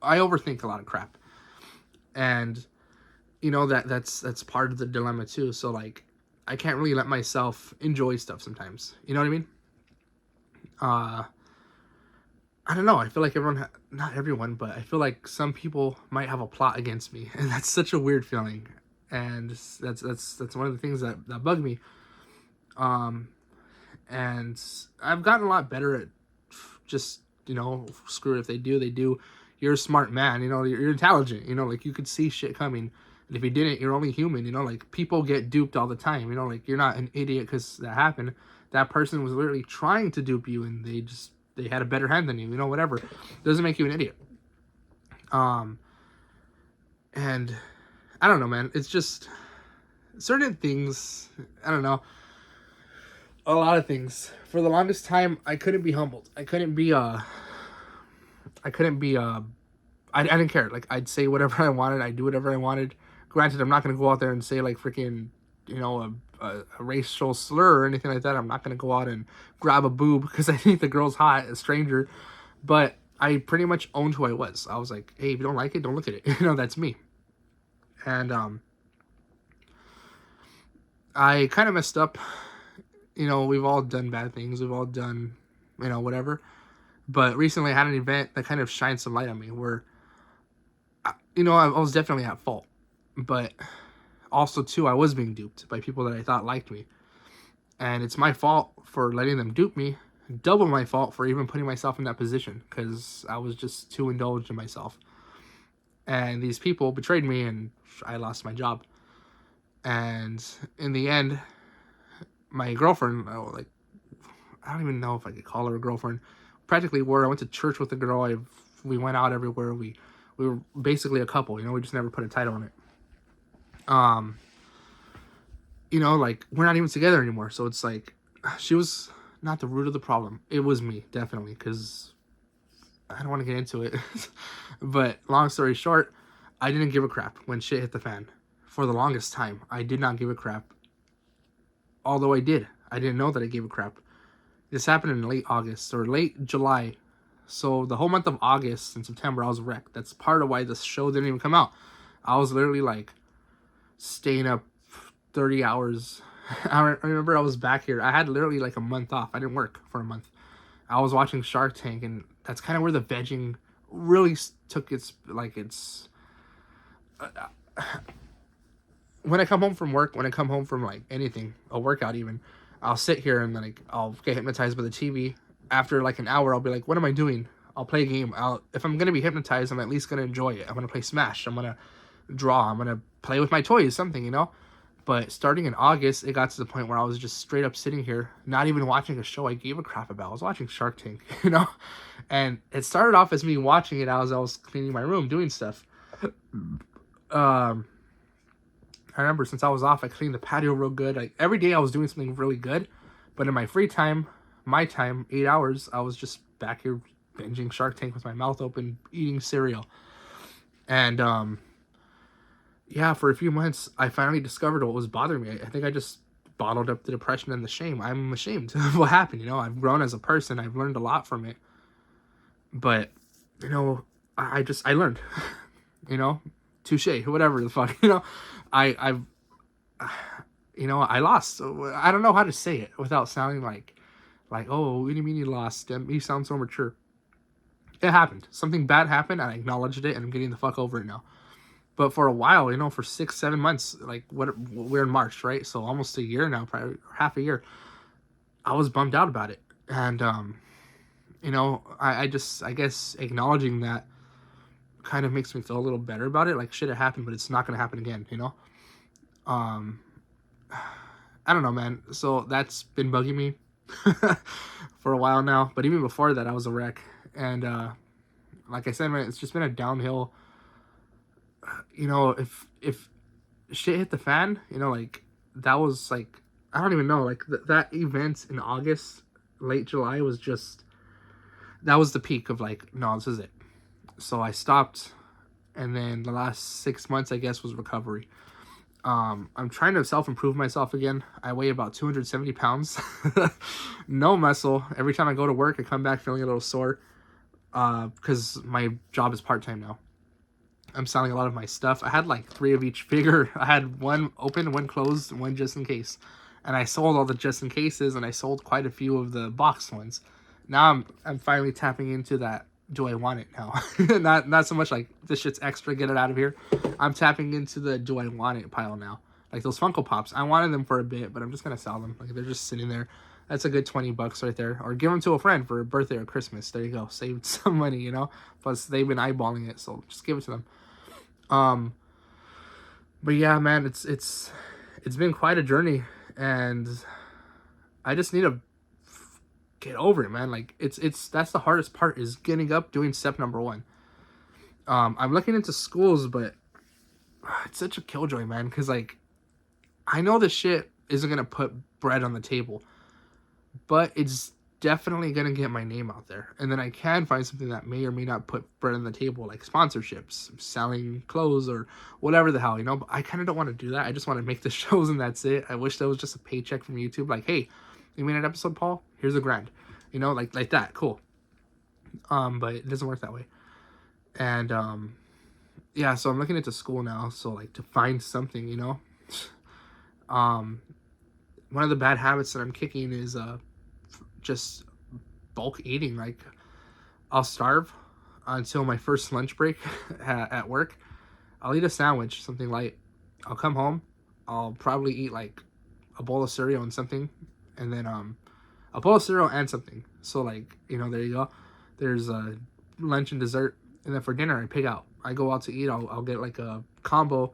I overthink a lot of crap. And, you know, that's part of the dilemma too. So, like, I can't really let myself enjoy stuff sometimes. You know what I mean? I don't know. I feel like not everyone, but I feel like some people might have a plot against me. And that's such a weird feeling. And that's one of the things that bug me. And I've gotten a lot better at just, you know, screw it, if they do, they do. You're a smart man, you know, you're intelligent, you know, like, you could see shit coming. And if you didn't, you're only human, you know, like, people get duped all the time, you know, like, you're not an idiot because that happened. That person was literally trying to dupe you, and they had a better hand than you, you know, whatever. Doesn't make you an idiot. And I don't know, man, it's just certain things, I don't know, a lot of things. For the longest time, I couldn't be humbled. I didn't care. Like, I'd say whatever I wanted. I'd do whatever I wanted. Granted, I'm not going to go out there and say, like, freaking, you know, a racial slur or anything like that. I'm not going to go out and grab a boob because I think the girl's hot, a stranger. But I pretty much owned who I was. I was like, hey, if you don't like it, don't look at it. You know, that's me. And I kind of messed up. You know, we've all done bad things. We've all done, you know, whatever. But recently I had an event that kind of shined some light on me where, you know, I was definitely at fault. But also, too, I was being duped by people that I thought liked me. And it's my fault for letting them dupe me. Double my fault for even putting myself in that position, because I was just too indulged in myself. And these people betrayed me, and I lost my job. And in the end, my girlfriend, like, I don't even know if I could call her a girlfriend. Practically were. I went to church with the girl. We went out everywhere. We were basically a couple, you know, we just never put a title on it. You know, like, we're not even together anymore. So it's like, she was not the root of the problem. It was me, definitely, because I don't want to get into it. But long story short, I didn't give a crap when shit hit the fan. For the longest time, I did not give a crap. Although I did. I didn't know that I gave a crap. This happened in late August or late July. So the whole month of August and September, I was wrecked. That's part of why this show didn't even come out. I was literally, like, staying up 30 hours. I remember I was back here. I had literally, like, a month off. I didn't work for a month. I was watching Shark Tank, and that's kind of where the vegging really took its, like, its... when I come home from work, when I come home from, like, anything, a workout even, I'll sit here and, like, I'll get hypnotized by the TV. after like an hour, I'll be like, what am I doing? I'll play a game. If I'm gonna be hypnotized, I'm at least gonna enjoy it. I'm gonna play Smash. I'm gonna draw. I'm gonna play with my toys, something, you know. But starting in August, it got to the point where I was just straight up sitting here, not even watching a show I gave a crap about. I was watching Shark Tank, you know? And it started off as me watching it as I was cleaning my room, doing stuff. I remember since I was off, I cleaned the patio real good. Like, every day I was doing something really good. But in my free time, my time, 8 hours, I was just back here binging Shark Tank with my mouth open, eating cereal. And, yeah, for a few months, I finally discovered what was bothering me. I think I just bottled up the depression and the shame. I'm ashamed of what happened, you know. I've grown as a person. I've learned a lot from it. But, you know, I learned, you know, touche, whatever the fuck, you know. I've, you know, I lost. So I don't know how to say it without sounding like, oh, what do you mean you lost? You sound so mature. It happened. Something bad happened. I acknowledged it, and I'm getting the fuck over it now. But for a while, you know, for 6-7 months, like we're in March, right? So almost a year now, probably half a year. I was bummed out about it, and you know, I guess acknowledging that kind of makes me feel a little better about it. Like, shit, it happened, but it's not gonna happen again, you know. I don't know, man. So that's been bugging me for a while now. But even before that, I was a wreck, and like I said, man, it's just been a downhill. You know, if shit hit the fan, you know, like, that was like, I don't even know, like, that event in August, late July, was just, that was the peak of like, no, this is it. So I stopped, and then the last 6 months, I guess, was recovery. I'm trying to self-improve myself again. I weigh about 270 pounds. No muscle. Every time I go to work, I come back feeling a little sore, because my job is part-time now. I'm selling a lot of my stuff. I had like 3 of each figure. I had one open, one closed, one just in case. And I sold all the just in cases, and I sold quite a few of the boxed ones. Now I'm finally tapping into that, do I want it now? not so much like, this shit's extra, get it out of here. I'm tapping into the do I want it pile now. Like those Funko Pops. I wanted them for a bit, but I'm just going to sell them. Like, they're just sitting there. That's a good $20 right there. Or give them to a friend for a birthday or Christmas. There you go. Saved some money, you know? Plus, they've been eyeballing it, so just give it to them. But yeah, man, it's been quite a journey, and I just need to get over it, man. Like, that's the hardest part, is getting up, doing step number 1. I'm looking into schools, but it's such a killjoy, man, because, like, I know this shit isn't gonna put bread on the table, but it's definitely gonna get my name out there, and then I can find something that may or may not put bread on the table, like sponsorships, selling clothes, or whatever the hell, you know. But I kind of don't want to do that. I just want to make the shows, and that's it. I wish there was just a paycheck from YouTube, like, hey, you made an episode, Paul, here's $1,000, you know, like that. Cool. But it doesn't work that way. And yeah, so I'm looking into school now, so like, to find something, you know. One of the bad habits that I'm kicking is just bulk eating. Like, I'll starve until my first lunch break at work. I'll eat a sandwich, something light. I'll come home. I'll probably eat like a bowl of cereal and something, and then a bowl of cereal and something. So, like, you know, there you go. There's lunch and dessert, and then for dinner I pick out. I go out to eat. I'll get like a combo,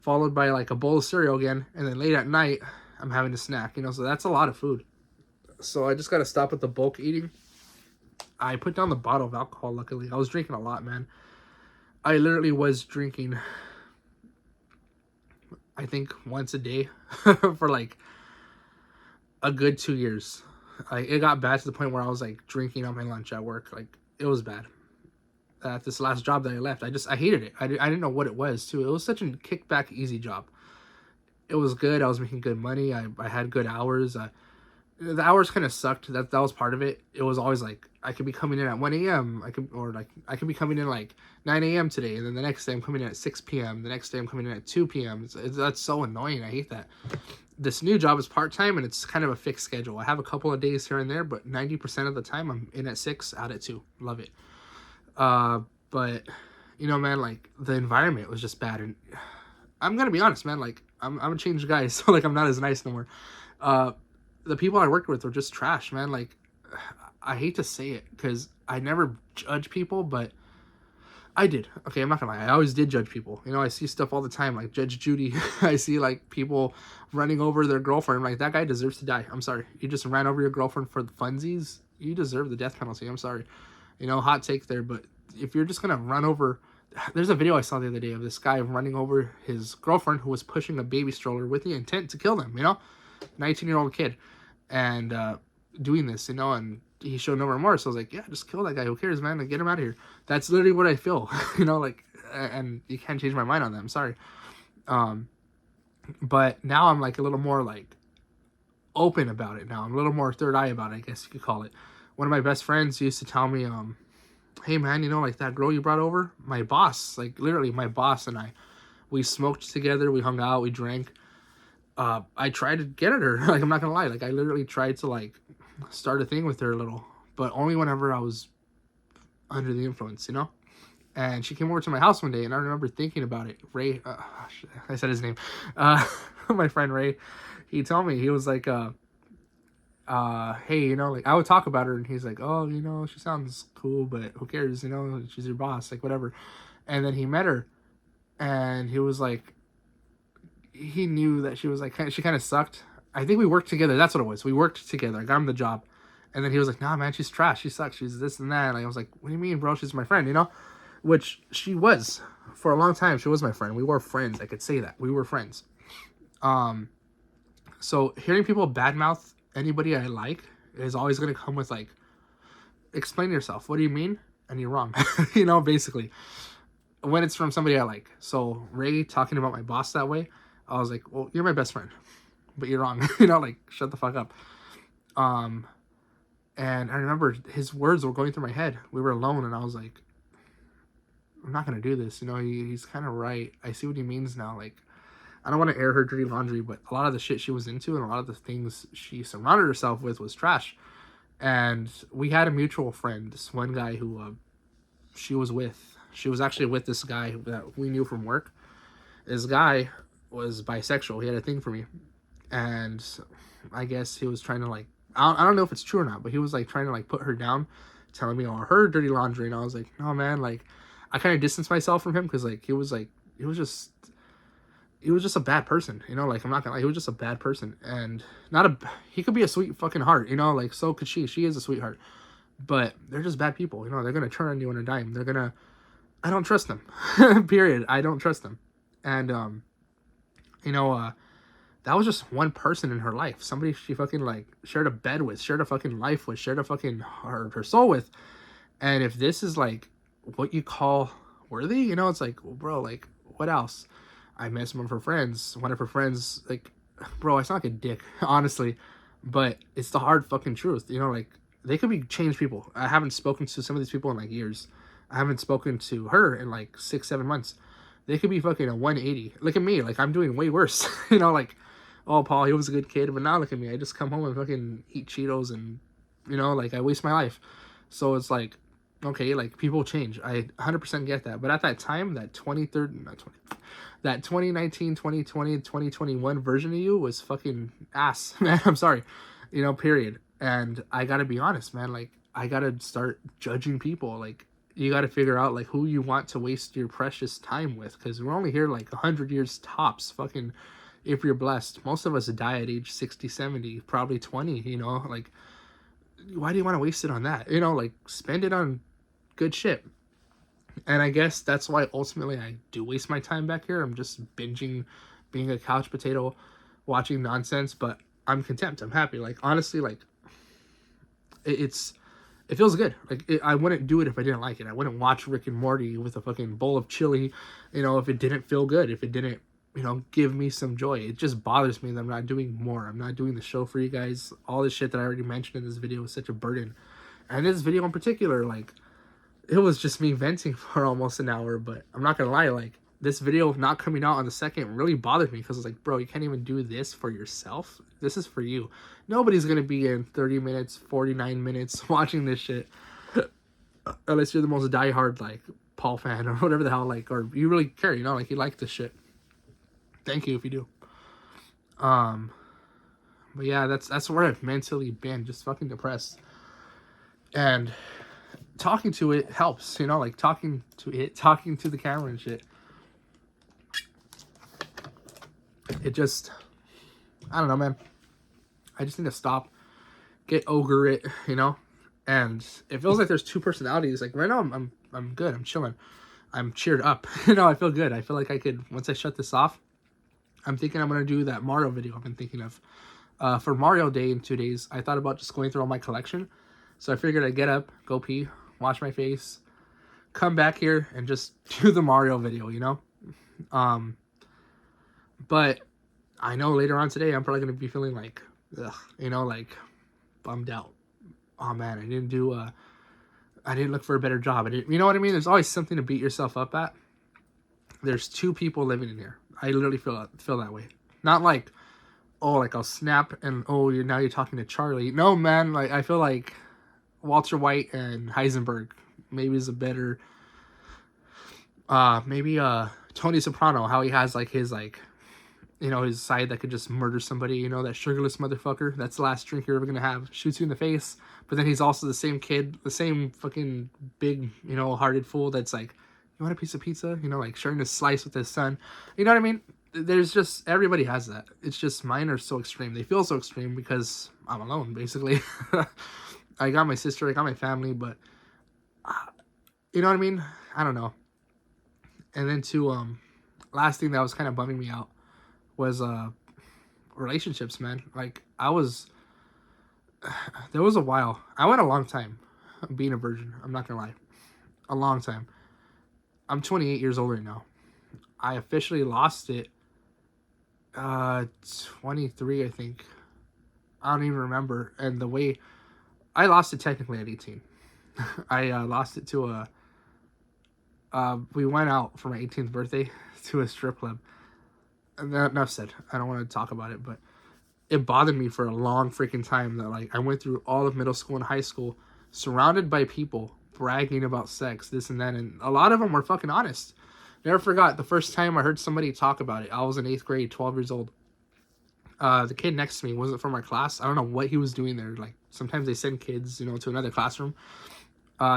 followed by like a bowl of cereal again, and then late at night I'm having a snack. You know, so that's a lot of food. So I just got to stop with the bulk eating. I put down the bottle of alcohol, luckily. I was drinking a lot, man. I literally was drinking, I think, once a day for like a good 2 years. It got bad to the point where I was like drinking on my lunch at work. Like, it was bad. At this last job that I left, I hated it. I didn't know what it was, too. It was such a kickback, easy job. It was good. I was making good money. I had good hours. The hours kind of sucked. That was part of it. It was always like, I could be coming in at 1 a.m. I could be coming in like 9 a.m. today, and then the next day I'm coming in at 6 p.m. The next day I'm coming in at 2 p.m. That's so annoying. I hate that. This new job is part-time, and it's kind of a fixed schedule. I have a couple of days here and there, but 90% of the time I'm in at 6, out at 2. Love it. But, you know, man, like, the environment was just bad, and I'm gonna be honest, man, like, I'm a changed guy, so, like, I'm not as nice no more. The people I worked with were just trash, man. Like, I hate to say it because I never judge people, but I did. Okay, I'm not gonna lie. I always did judge people. You know, I see stuff all the time, like Judge Judy. I see like people running over their girlfriend. I'm like, that guy deserves to die. I'm sorry. You just ran over your girlfriend for the funsies. You deserve the death penalty. I'm sorry. You know, hot take there, but if you're just gonna run over, there's a video I saw the other day of this guy running over his girlfriend who was pushing a baby stroller with the intent to kill them. You know, 19-year-old kid, and doing this. You know, and he showed no remorse. I was like, yeah, just kill that guy. Who cares, man? Like, get him out of here. That's literally what I feel. You know, like, and you can't change my mind on that. I'm sorry. But now I'm like a little more like open about it now. I'm a little more third eye about it, I guess you could call it. One of my best friends used to tell me, hey man, you know, like that girl you brought over, my boss, like literally my boss and I, we smoked together, we hung out, we drank. I tried to get at her. Like, I'm not gonna lie. Like, I literally tried to like start a thing with her a little, but only whenever I was under the influence, you know? And she came over to my house one day, and I remember thinking about it. Ray, I said his name. My friend Ray, he told me, he was like, hey, you know, like, I would talk about her, and he's like, oh, you know, she sounds cool, but who cares, you know, she's your boss, like, whatever. And then he met her, and he was like, he knew that she was like, she kind of sucked. I think we worked together. That's what it was. We worked together. I got him the job. And then he was like, nah, man, she's trash. She sucks. She's this and that. Like, I was like, what do you mean, bro? She's my friend, you know? Which she was. For a long time, she was my friend. We were friends. I could say that. We were friends. So hearing people badmouth anybody I like is always going to come with, like, explain yourself. What do you mean? And you're wrong. You know, basically. When it's from somebody I like. So Ray talking about my boss that way, I was like, well, you're my best friend. But you're wrong. You know, like, shut the fuck up. And I remember his words were going through my head. We were alone, and I was like, I'm not going to do this. You know, he's kind of right. I see what he means now. Like, I don't want to air her dirty laundry, but a lot of the shit she was into and a lot of the things she surrounded herself with was trash. And we had a mutual friend, this one guy who she was with. She was actually with this guy that we knew from work. This guy was bisexual. He had a thing for me. And I guess he was trying to, like, I don't know if it's true or not, but he was like trying to like put her down, telling me all her dirty laundry, and I was like, no man, like, I kind of distanced myself from him because like he was just a bad person, you know, like, I'm not gonna lie, he was just a bad person, and he could be a sweet fucking heart, you know, like, so could she is a sweetheart, but they're just bad people, you know, they're gonna turn on you on a dime, I don't trust them, period, I don't trust them, and you know, that was just one person in her life. Somebody she fucking like shared a bed with, shared a fucking life with, shared a fucking her soul with. And if this is like what you call worthy, you know, it's like, well, bro, like, what else? I met some of her friends. One of her friends, like, bro, I sound like a dick, honestly, but it's the hard fucking truth. You know, like, they could be changed people. I haven't spoken to some of these people in like years. I haven't spoken to her in like 6-7 months. They could be fucking a 180. Look at me, like, I'm doing way worse. You know, like, oh, Paul, he was a good kid, but now look at me. I just come home and fucking eat Cheetos and, you know, like, I waste my life. So it's like, okay, like, people change. I 100% get that. But at that time, that 2019, 2020, 2021 version of you was fucking ass, man. I'm sorry. You know, period. And I gotta be honest, man. Like, I gotta start judging people. Like, you gotta figure out, like, who you want to waste your precious time with. Because we're only here, like, 100 years tops. Fucking, if you're blessed. Most of us die at age 60, 70, probably 20, you know? Like, why do you want to waste it on that? You know, like, spend it on good shit. And I guess that's why ultimately I do waste my time back here. I'm just binging, being a couch potato, watching nonsense, but I'm content. I'm happy. Like, honestly, like, it feels good. Like, I wouldn't do it if I didn't like it. I wouldn't watch Rick and Morty with a fucking bowl of chili, you know, if it didn't feel good, if it didn't, you know, give me some joy. It just bothers me that I'm not doing more. I'm not doing the show for you guys. All this shit that I already mentioned in this video is such a burden. And this video in particular, like, it was just me venting for almost an hour, but I'm not gonna lie, like, this video not coming out on the second really bothered me because it's like, bro, you can't even do this for yourself. This is for you. Nobody's gonna be in 30 minutes, 49 minutes watching this shit. Unless you're the most diehard, like, Paul fan or whatever the hell, like, or you really care, you know, like, you like this shit. Thank you if you do. But yeah, that's where I've mentally been, just fucking depressed. And talking to it helps, you know, like talking to the camera and shit. It just, I don't know, man. I just need to stop, get over it, you know. And it feels like there's two personalities. Like right now, I'm good. I'm chilling. I'm cheered up. You know, I feel good. I feel like I could, once I shut this off, I'm thinking I'm gonna do that Mario video I've been thinking of. For Mario Day in 2 days, I thought about just going through all my collection. So I figured I'd get up, go pee, wash my face, come back here, and just do the Mario video, you know? But I know later on today, I'm probably going to be feeling like, ugh, you know, like bummed out. Oh man, I didn't look for a better job. I didn't, you know what I mean? There's always something to beat yourself up at. There's 2 people living in here. I literally feel that way. Not like, oh, like I'll snap and oh, you're talking to Charlie. No, man, like I feel like Walter White and Heisenberg maybe is a better, maybe Tony Soprano, how he has like his like, you know, his side that could just murder somebody, you know, that sugarless motherfucker. That's the last drink you're ever gonna have. Shoots you in the face, but then he's also the same kid, the same fucking big, you know, hearted fool that's like, you want a piece of pizza? You know, like sharing a slice with his son. You know what I mean? There's just, everybody has that. It's just mine are so extreme. They feel so extreme because I'm alone, basically. I got my sister, I got my family, but you know what I mean? I don't know. And then last thing that was kind of bumming me out was relationships, man. Like there was a while. I went a long time being a virgin. I'm not gonna lie. A long time. I'm 28 years old right now. I officially lost it 23, I think. I don't even remember. And the way I lost it technically at 18. I lost it to we went out for my 18th birthday to a strip club. Enough said. I don't want to talk about it, but it bothered me for a long freaking time that like I went through all of middle school and high school surrounded by people bragging about sex, this and that, and a lot of them were fucking honest. Never forgot the first time I heard somebody talk about it. I was in 8th grade, 12 years old. The kid next to me wasn't from our class. I don't know what he was doing there. Like sometimes they send kids, you know, to another classroom.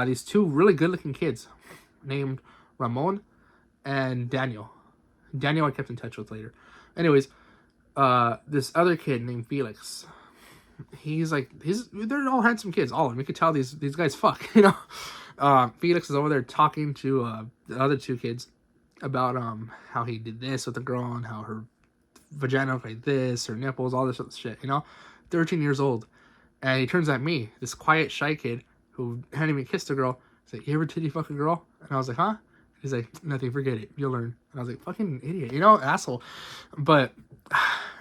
These 2 really good-looking kids named Ramon and Daniel. Daniel I kept in touch with later. Anyways, this other kid named Felix. They're all handsome kids, all of them. You could tell these guys fuck, you know. Felix is over there talking to the other 2 kids about how he did this with the girl and how her vagina looked like this, her nipples, all this shit, you know. 13 years old, and he turns at me, this quiet, shy kid who hadn't even kissed a girl. He's like, "You ever titty fuck a girl?" And I was like, "Huh?" He's like, "Nothing, forget it. You'll learn." And I was like, "Fucking idiot, you know, asshole." But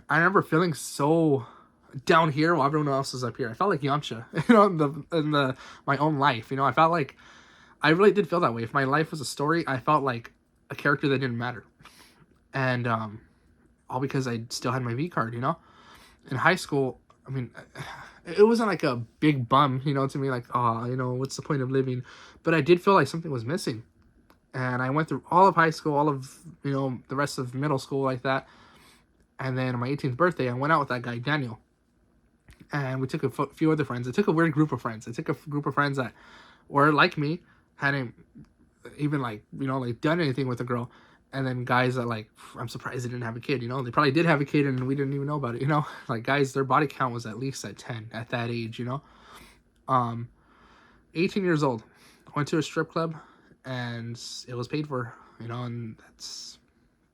I remember feeling so down here while everyone else was up here. I felt like Yamcha, you know, in my own life. You know, I felt like I really did feel that way. If my life was a story, I felt like a character that didn't matter, and all because I still had my V card. You know, in high school, I mean, it wasn't like a big bum, you know, to me, like, oh, you know, what's the point of living? But I did feel like something was missing. And I went through all of high school, all of, you know, the rest of middle school like that. And then on my 18th birthday, I went out with that guy, Daniel. And we took a few other friends. I took a weird group of friends. I took a group of friends that were like me, hadn't even, like, you know, like, done anything with a girl. And then guys that, like, I'm surprised they didn't have a kid, you know? They probably did have a kid and we didn't even know about it, you know? Like, guys, their body count was at least at 10 at that age, you know? 18 years old. Went to a strip club and it was paid for, you know? And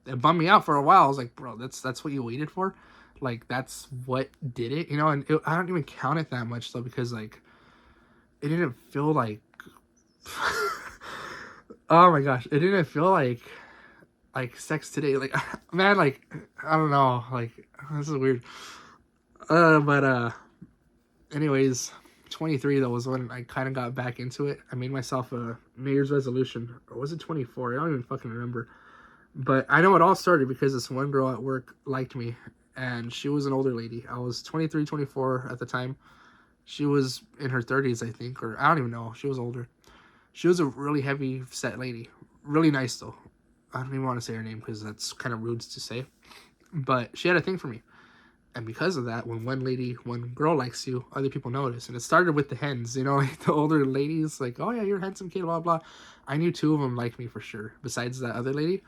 it bummed me out for a while. I was like, bro, that's what you waited for? Like, that's what did it, you know? And I don't even count it that much, though, because, like, it didn't feel like... oh, my gosh. It didn't feel like sex today, like, man, like, I don't know, like, this is weird, but anyways, 23, that was when I kind of got back into it. I made myself a New Year's resolution, or was it 24, I don't even fucking remember, but I know it all started because this one girl at work liked me, and she was an older lady. I was 23, 24 at the time. She was in her 30s, I think, or I don't even know, she was older. She was a really heavy set lady, really nice, though. I don't even want to say her name because that's kind of rude to say. But she had a thing for me. And because of that, when one girl likes you, other people notice. And it started with the hens, you know, like the older ladies, like, oh yeah, you're a handsome kid, blah, blah. I knew 2 of them liked me for sure. Besides that other lady,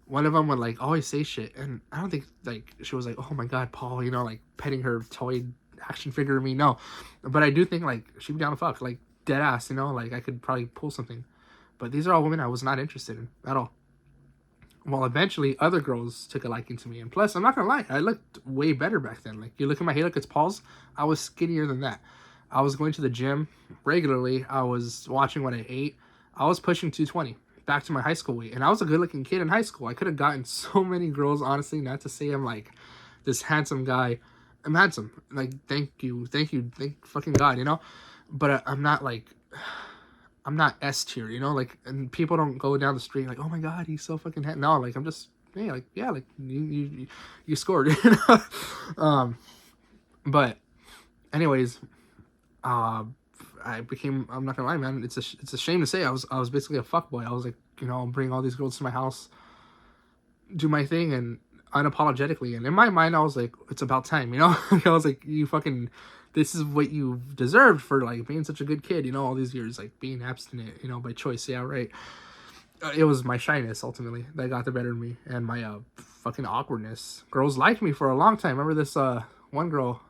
one of them would like always say shit. And I don't think like she was like, oh my God, Paul, you know, like petting her toy action figure of me. No. But I do think like she'd be down to fuck, like dead ass, you know, like I could probably pull something. But these are all women I was not interested in at all. Well, eventually, other girls took a liking to me. And plus, I'm not going to lie, I looked way better back then. Like, you look at my Hey Look It's Paul's, I was skinnier than that. I was going to the gym regularly. I was watching what I ate. I was pushing 220, back to my high school weight. And I was a good-looking kid in high school. I could have gotten so many girls, honestly, not to say I'm, like, this handsome guy. I'm handsome. Like, thank you, thank fucking God, you know? But I'm not, like... I'm not S tier, you know, like, and people don't go down the street like, oh my God, he's so fucking no, like, I'm just, hey, like, yeah, like, you scored, you know. But anyways, I'm not gonna lie, man, it's a shame to say I was basically a fuckboy. I was like, you know, bring all these girls to my house, do my thing, and unapologetically, and in my mind, I was like, it's about time, you know. I was like, you fucking, this is what you deserved for like being such a good kid, you know, all these years, like being abstinent, you know, by choice. Yeah, right. It was my shyness ultimately that got the better of me, and my fucking awkwardness. Girls liked me for a long time. Remember this one girl?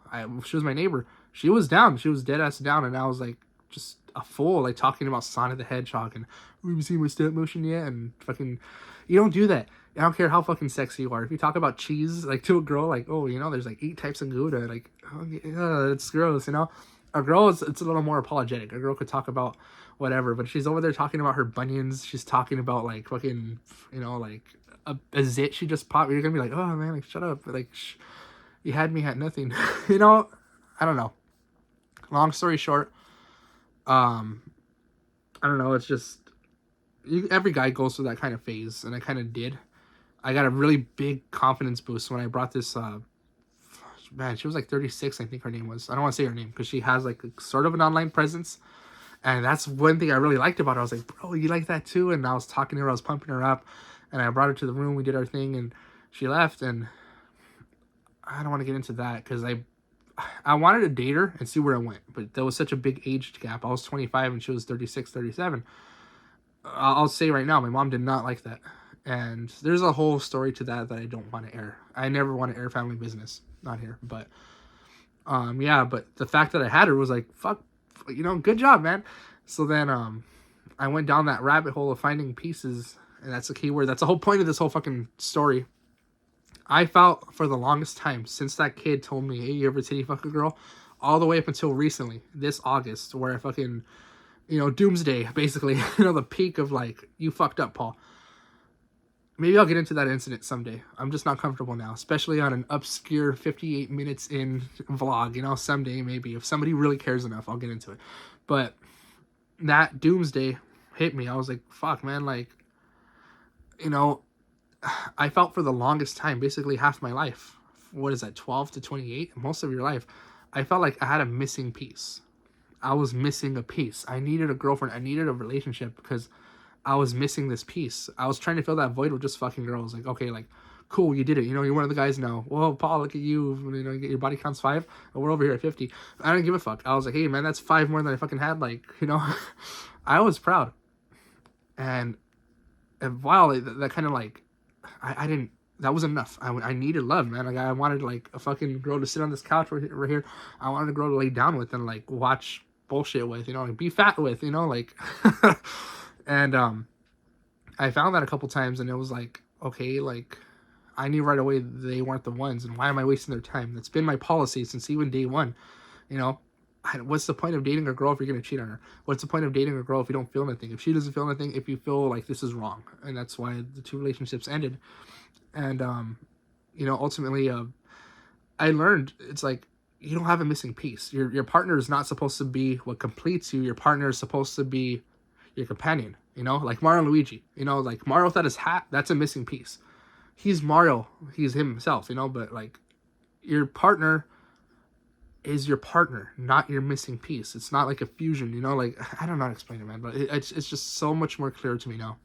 She was my neighbor. She was down. She was dead ass down, and I was like just a fool, like talking about Sonic the Hedgehog and have you seen my step motion yet? And fucking, you don't do that. I don't care how fucking sexy you are. If you talk about cheese, like, to a girl, like, oh, you know, there's, like, 8 types of Gouda, like, oh, it's gross, you know? A girl, it's a little more apologetic. A girl could talk about whatever, but she's over there talking about her bunions. She's talking about, like, fucking, you know, like, a zit she just popped. You're gonna be like, oh, man, like, shut up. Like, you had me at nothing. You know? I don't know. Long story short, I don't know, it's just, every guy goes through that kind of phase, and I kind of did. I got a really big confidence boost when I brought this, man, she was like 36, I think her name was. I don't want to say her name, because she has, like, sort of an online presence, and that's one thing I really liked about her. I was like, bro, you like that too? And I was talking to her, I was pumping her up, and I brought her to the room, we did our thing, and she left, and I don't want to get into that, because I wanted to date her and see where it went, but there was such a big age gap. I was 25, and she was 36, 37. I'll say right now, my mom did not like that. And there's a whole story to that I don't want to air. I never want to air family business. Not here. But, yeah, but the fact that I had her was like, fuck, you know, good job, man. So then, I went down that rabbit hole of finding pieces, and that's the key word. That's the whole point of this whole fucking story. I felt for the longest time, since that kid told me, hey, you ever titty fuck a girl? All the way up until recently, this August, where I fucking, you know, doomsday, basically. You know, the peak of, like, you fucked up, Paul. Maybe I'll get into that incident someday. I'm just not comfortable now, especially on an obscure 58 minutes in vlog. You know, someday maybe. If somebody really cares enough, I'll get into it. But that doomsday hit me. I was like, fuck, man, like, you know, I felt for the longest time, basically half my life. What is that, 12 to 28? Most of your life. I felt like I had a missing piece. I was missing a piece. I needed a girlfriend. I needed a relationship because I was missing this piece. I was trying to fill that void with just fucking girls. Like, okay, like, cool, you did it. You know, you're one of the guys now. Well, Paul, look at you. You know, your body counts 5. And we're over here at 50. I don't give a fuck. I was like, hey, man, that's 5 more than I fucking had. Like, you know, I was proud. And wow, that kind of like, I didn't, that was enough. I needed love, man. Like, I wanted, like, a fucking girl to sit on this couch right here. I wanted a girl to lay down with and, like, watch bullshit with, you know, like, be fat with, you know, like, and, I found that a couple times, and it was like, okay, like, I knew right away they weren't the ones, and why am I wasting their time? That's been my policy since even day one, you know. What's the point of dating a girl if you're going to cheat on her? What's the point of dating a girl if you don't feel anything? If she doesn't feel anything, if you feel like this is wrong. And that's why the 2 relationships ended. And, you know, ultimately, I learned it's like, you don't have a missing piece. Your partner is not supposed to be what completes you. Your partner is supposed to be your companion, you know, like Mario and Luigi, you know, like Mario without his hat, that's a missing piece. He's Mario, he's himself, you know, but like your partner is your partner, not your missing piece. It's not like a fusion, you know, like, I don't know how to explain it, man, but it's just so much more clear to me now.